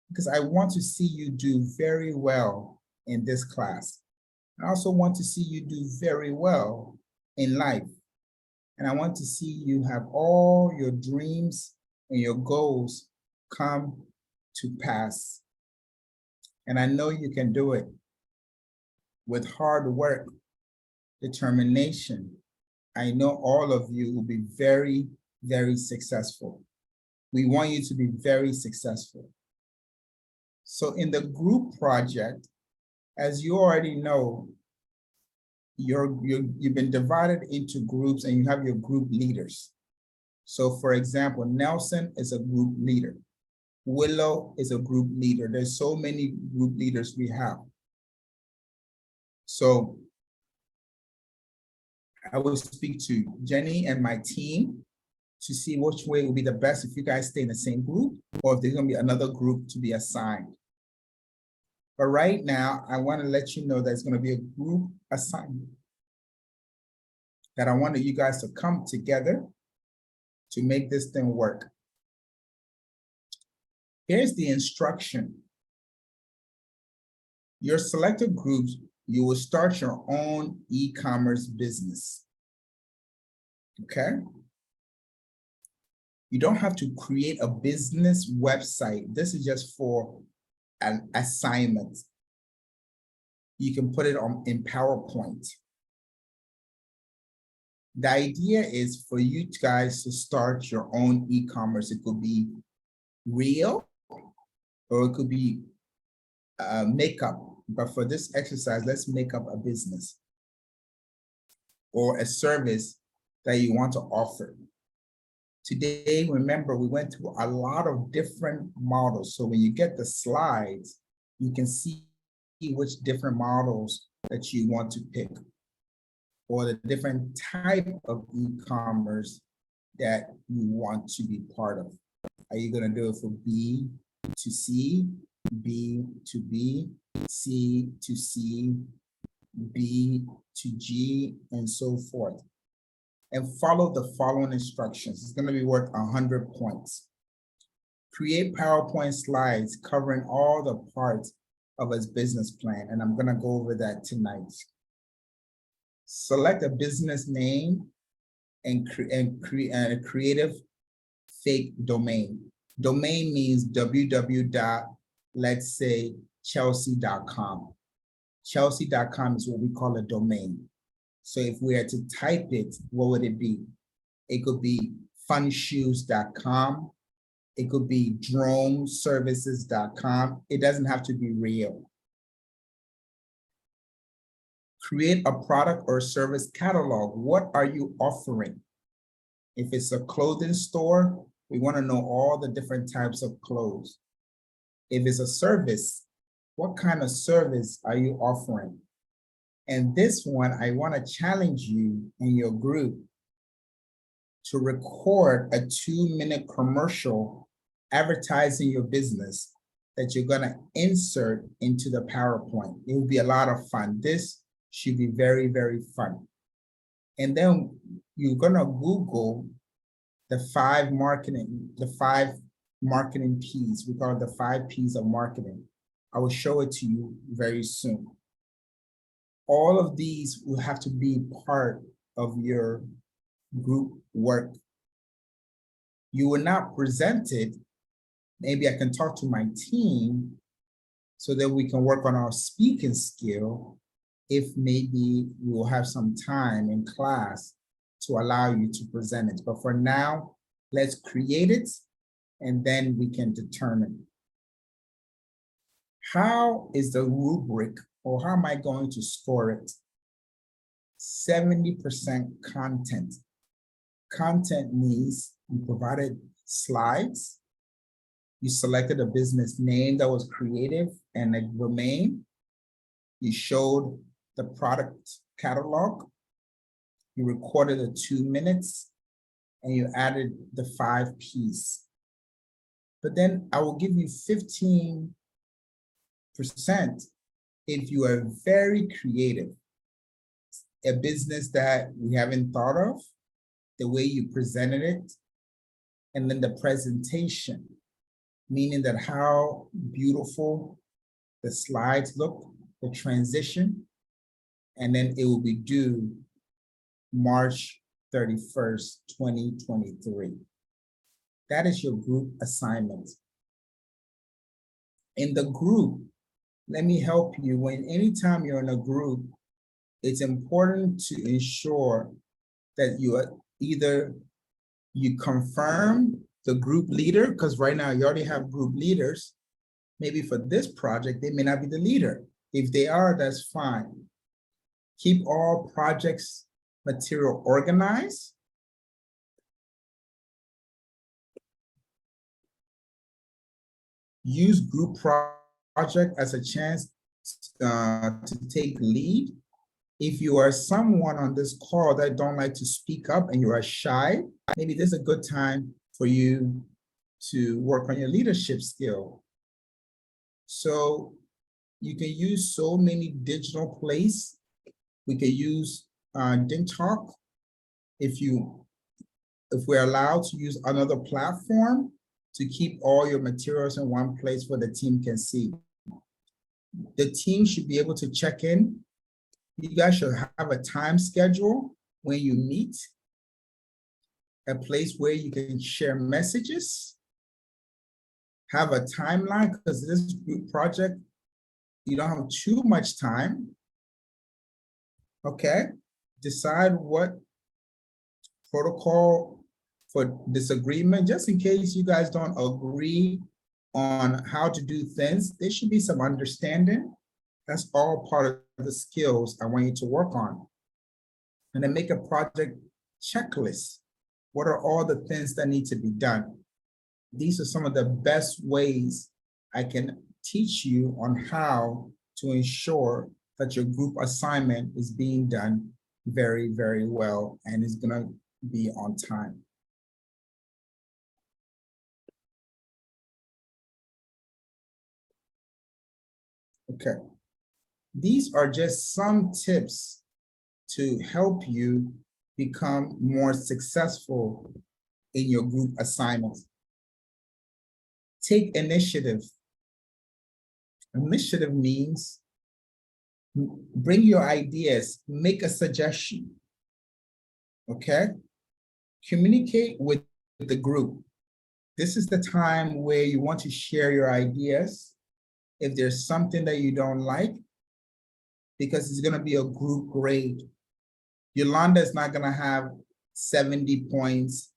because I want to see you do very well in this class. I also want to see you do very well in life. And I want to see you have all your dreams and your goals come to pass. And I know you can do it with hard work, determination. I know all of you will be very, very successful. We want you to be very successful. So in the group project, as you already know, you've been divided into groups and you have your group leaders. So for example, Nelson is a group leader. Willow is a group leader. There's so many group leaders we have. So I will speak to Jenny and my team to see which way will be the best if you guys stay in the same group or if there's gonna be another group to be assigned. But right now, I want to let you know that it's going to be a group assignment that I wanted you guys to come together to make this thing work. Here's the instruction. Your selected groups, you will start your own e-commerce business. Okay? You don't have to create a business website. This is just for an assignment. You can put it on in PowerPoint. The idea is for you guys to start your own e-commerce. It could be real or it could be makeup. But for this exercise, let's make up a business or a service that you want to offer. Today, remember, we went through a lot of different models. So when you get the slides, you can see which different models that you want to pick or the different type of e-commerce that you want to be part of. Are you going to do it for B to C, B to B, C to C, B to G, and so forth? And follow the following instructions. It's going to be worth 100 points. Create PowerPoint slides covering all the parts of his business plan, and I'm going to go over that tonight. Select a business name and create a creative fake domain. Domain means www. Let's say Chelsea.com. Chelsea.com is what we call a domain. So if we had to type it, what would it be? It could be funshoes.com. It could be droneservices.com. It doesn't have to be real. Create a product or service catalog. What are you offering? If it's a clothing store, we want to know all the different types of clothes. If it's a service, what kind of service are you offering? And this one, I want to challenge you in your group to record a 2-minute commercial advertising your business that you're going to insert into the PowerPoint. It will be a lot of fun. This should be very, very fun. And then you're going to Google the 5 marketing P's. We call it the 5 P's of marketing. I will show it to you very soon. All of these will have to be part of your group work. You will not present it. Maybe I can talk to my team so that we can work on our speaking skill if maybe we will have some time in class to allow you to present it. But for now, let's create it and then we can determine. How is the rubric, or how am I going to score it? 70% content. Content means you provided slides, you selected a business name that was creative and a domain, you showed the product catalog, you recorded the 2 minutes, and you added the 5 P's. But then I will give you 15% if you are very creative. A business that we haven't thought of, the way you presented it, and then the presentation, meaning that how beautiful the slides look, the transition, and then it will be due March 31st, 2023. That is your group assignment. In the group, let me help you. Anytime you're in a group, it's important to ensure that you confirm the group leader, because right now you already have group leaders. Maybe for this project, they may not be the leader. If they are, that's fine. Keep all projects material organized. Use group project as a chance to take lead. If you are someone on this call that don't like to speak up and you are shy, maybe this is a good time for you to work on your leadership skill. So you can use so many digital plays. We can use DingTalk. If we're allowed to use another platform to keep all your materials in one place where the team can see. The team should be able to check in. You guys should have a time schedule when you meet, a place where you can share messages, have a timeline, because this group project, you don't have too much time. Okay, decide what protocol for disagreement, just in case you guys don't agree on how to do things. There should be some understanding. That's all part of the skills I want you to work on. And then make a project checklist. What are all the things that need to be done? These are some of the best ways I can teach you on how to ensure that your group assignment is being done very, very well and is going to be on time. Okay. These are just some tips to help you become more successful in your group assignments. Take initiative. Initiative means bring your ideas, make a suggestion, okay? Communicate with the group. This is the time where you want to share your ideas. If there's something that you don't like, because it's gonna be a group grade. Yolanda is not gonna have 70 points,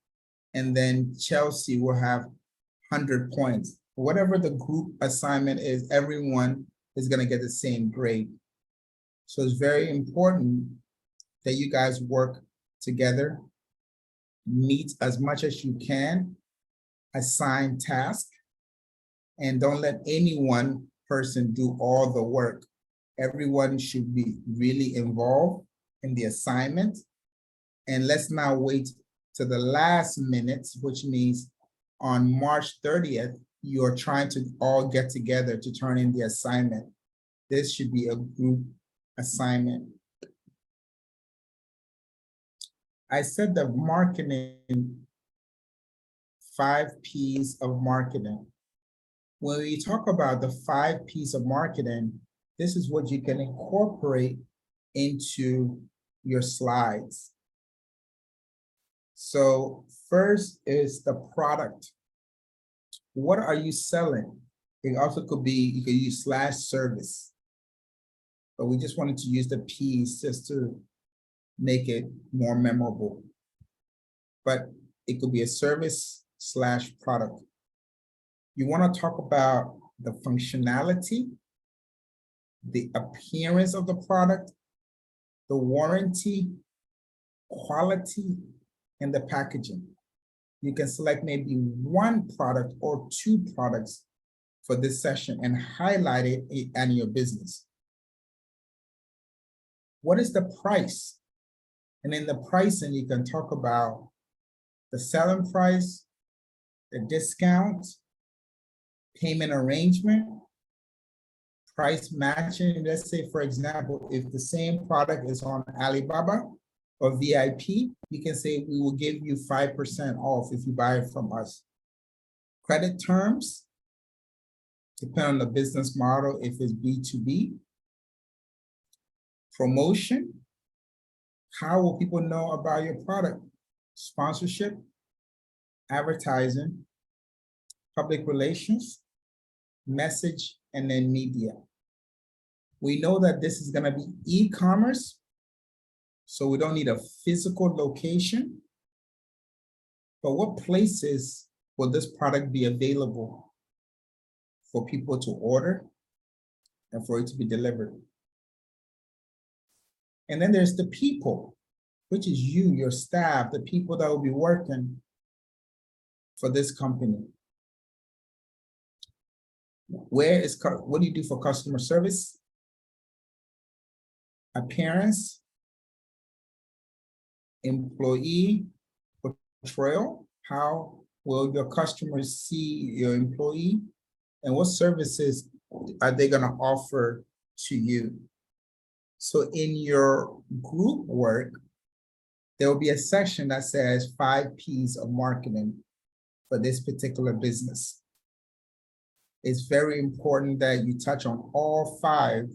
and then Chelsea will have 100 points. Whatever the group assignment is, everyone is gonna get the same grade. So it's very important that you guys work together, meet as much as you can, assign tasks, and don't let any one person do all the work. Everyone should be really involved in the assignment. And let's not wait to the last minute, which means on March 30th, you're trying to all get together to turn in the assignment. This should be a group assignment. I said the marketing, 5 P's of marketing. When we talk about the 5 P's of marketing, this is what you can incorporate into your slides. So first is the product. What are you selling? It also could be, you could use /service. But we just wanted to use the P's just to make it more memorable. But it could be a service/product. You want to talk about the functionality, the appearance of the product, the warranty, quality, and the packaging. You can select maybe 1 product or 2 products for this session and highlight it in your business. What is the price? And in the pricing, you can talk about the selling price, the discount, payment arrangement, price matching. Let's say, for example, if the same product is on Alibaba or VIP, you can say we will give you 5% off if you buy it from us. Credit terms, depend on the business model, if it's B2B. Promotion, how will people know about your product? Sponsorship, advertising, public relations, message, and then media. We know that this is going to be e-commerce, so we don't need a physical location. But what places will this product be available for people to order and for it to be delivered? And then there's the people, which is you, your staff, the people that will be working for this company. What do you do for customer service? Appearance, employee portrayal. How will your customers see your employee? And what services are they going to offer to you? So in your group work, there will be a section that says 5 P's of marketing for this particular business. It's very important that you touch on all 5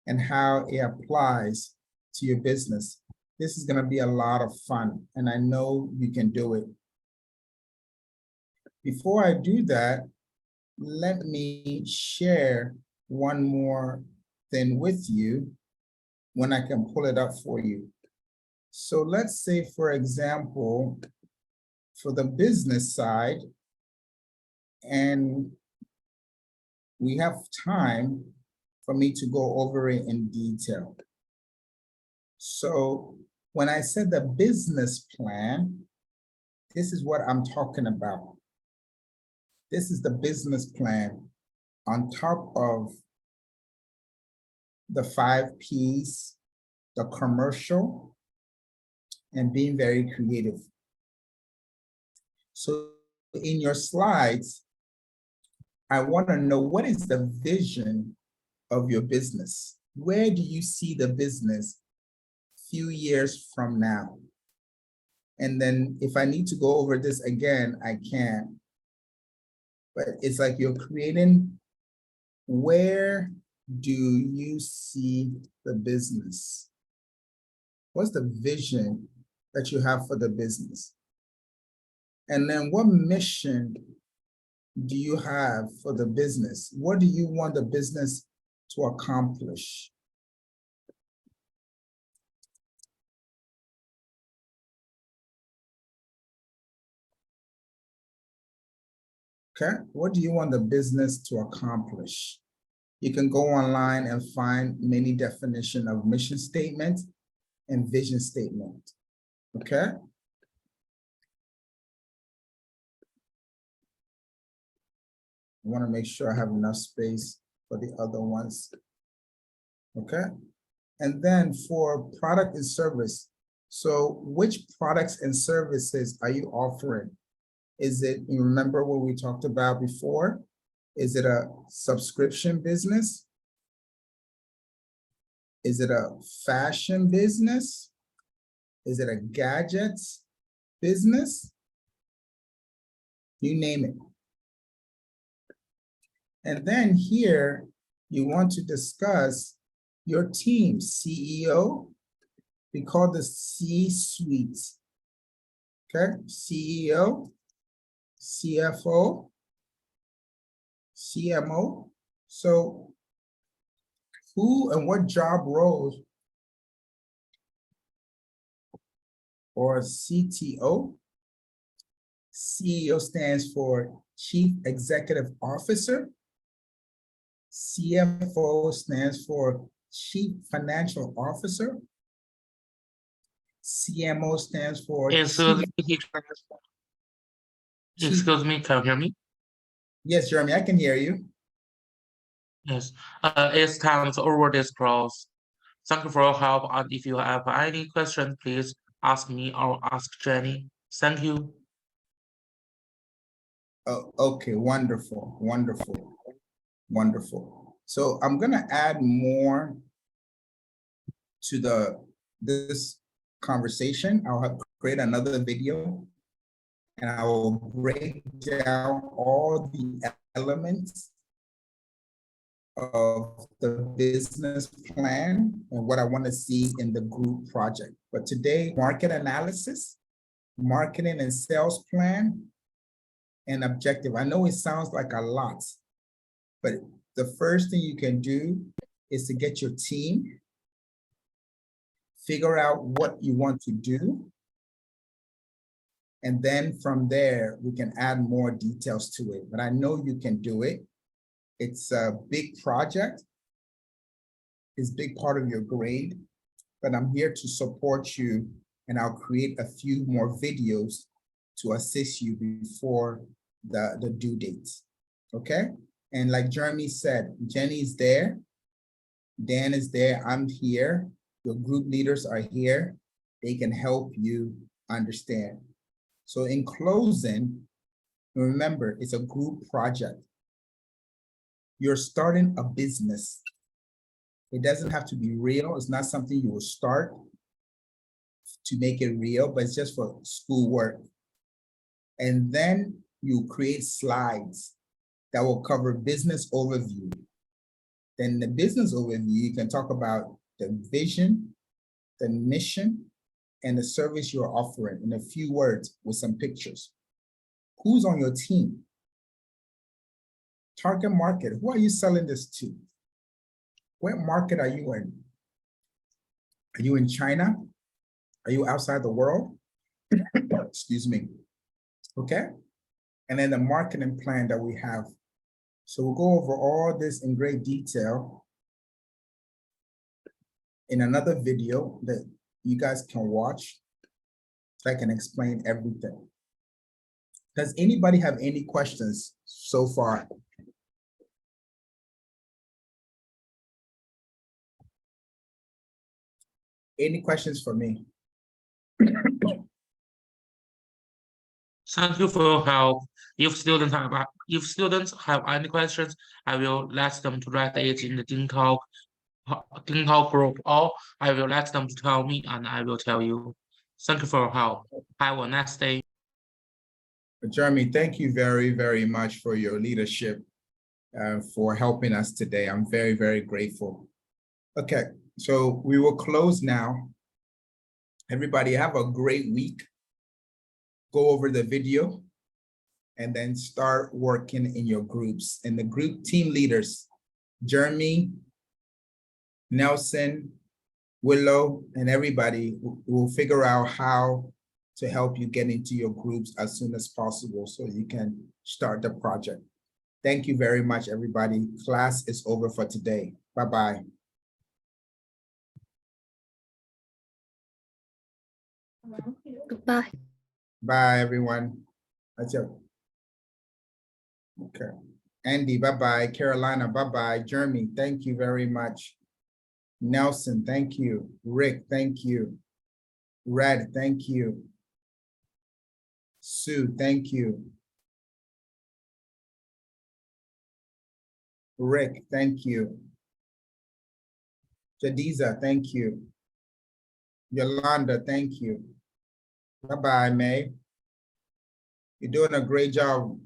and how it applies to your business. This is going to be a lot of fun, and I know you can do it. Before I do that, let me share one more thing with you when I can pull it up for you. So let's say, for example, for the business side, and we have time for me to go over it in detail. So when I said the business plan, this is what I'm talking about. This is the business plan on top of the 5 Ps, the commercial, and being very creative. So in your slides, I want to know, what is the vision of your business? Where do you see the business few years from now? And then if I need to go over this again, I can. But it's like you're creating, where do you see the business? What's the vision that you have for the business? And then what mission do you have for the business? What do you want the business to accomplish? Okay, what do you want the business to accomplish? You can go online and find many definitions of mission statement and vision statement. Okay. I want to make sure I have enough space for the other ones. Okay. And then for product and service. So which products and services are you offering? Is it, you remember what we talked about before? Is it a subscription business? Is it a fashion business? Is it a gadgets business? You name it. And then here, you want to discuss your team, CEO. We call this C-suite. Okay, CEO, CFO, CMO. So who and what job roles, or CTO? CEO stands for Chief Executive Officer. CFO stands for Chief Financial Officer. CMO stands for Excuse me, can you hear me? Yes, Jeremy, I can hear you. Yes. It's time to over this cross. Thank you for your help. And if you have any question, please ask me or ask Jenny. Thank you. Oh, okay, wonderful, wonderful, wonderful. So I'm gonna add more to this conversation. I'll create another video and I will break down all the elements of the business plan and what I want to see in the group project. But today, market analysis, marketing and sales plan, and objective. I know it sounds like a lot, but the first thing you can do is to get your team, figure out what you want to do, and then from there, we can add more details to it. But I know you can do it. It's a big project. It's a big part of your grade, but I'm here to support you, and I'll create a few more videos to assist you before the due dates, okay? And like Jeremy said, Jenny's there, Dan is there, I'm here, your group leaders are here. They can help you understand. So in closing, remember, it's a group project. You're starting a business. It doesn't have to be real. It's not something you will start to make it real, but it's just for schoolwork. And then you create slides that will cover business overview. Then the business overview, you can talk about the vision, the mission, and the service you're offering in a few words with some pictures. Who's on your team? Target market, who are you selling this to? What market are you in? Are you in China? Are you outside the world? Excuse me. Okay. And then the marketing plan that we have. So we'll go over all this in great detail in another video that you guys can watch so I can explain everything. Does anybody have any questions so far? Any questions for me? Thank you for your help. If students have any questions, I will let them to write it in the Team Talk group, or I will let them to tell me and I will tell you. Thank you for your help. Have a nice day. Jeremy, thank you very, very much for your leadership, for helping us today. I'm very, very grateful. Okay, so we will close now. Everybody have a great week. Go over the video and then start working in your groups. And the group team leaders, Jeremy, Nelson, Willow, and everybody will figure out how to help you get into your groups as soon as possible so you can start the project. Thank you very much, everybody. Class is over for today. Bye-bye. Goodbye. Bye, everyone. That's it. Okay. Andy, bye-bye. Carolina, bye-bye. Jeremy, thank you very much. Nelson, thank you. Rick, thank you. Red, thank you. Sue, thank you. Rick, thank you. Jadiza, thank you. Yolanda, thank you. Bye-bye, May. You're doing a great job,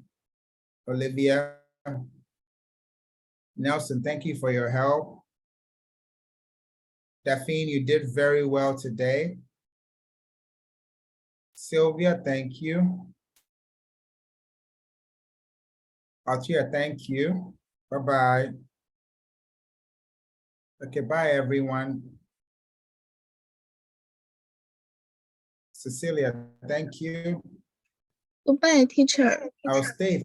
Olivia. Nelson, thank you for your help. Daphne, you did very well today. Sylvia, thank you. Altia, thank you. Bye-bye. Okay, bye, everyone. Cecilia, thank you. Goodbye, teacher. I'll stay.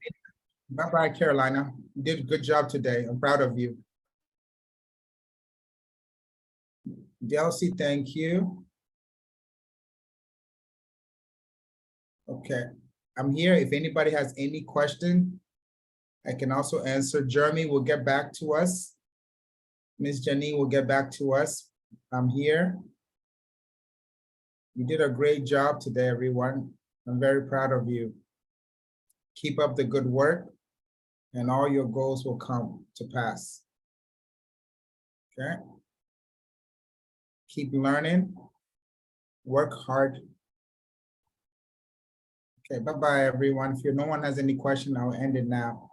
Bye-bye, Carolina. You did a good job today. I'm proud of you. Delcy, thank you. Okay, I'm here. If anybody has any question, I can also answer. Jeremy will get back to us. Ms. Jenny will get back to us. I'm here. You did a great job today, everyone. I'm very proud of you. Keep up the good work and all your goals will come to pass. Okay? Keep learning, work hard. Okay, bye-bye, everyone. If no one has any question, I'll end it now.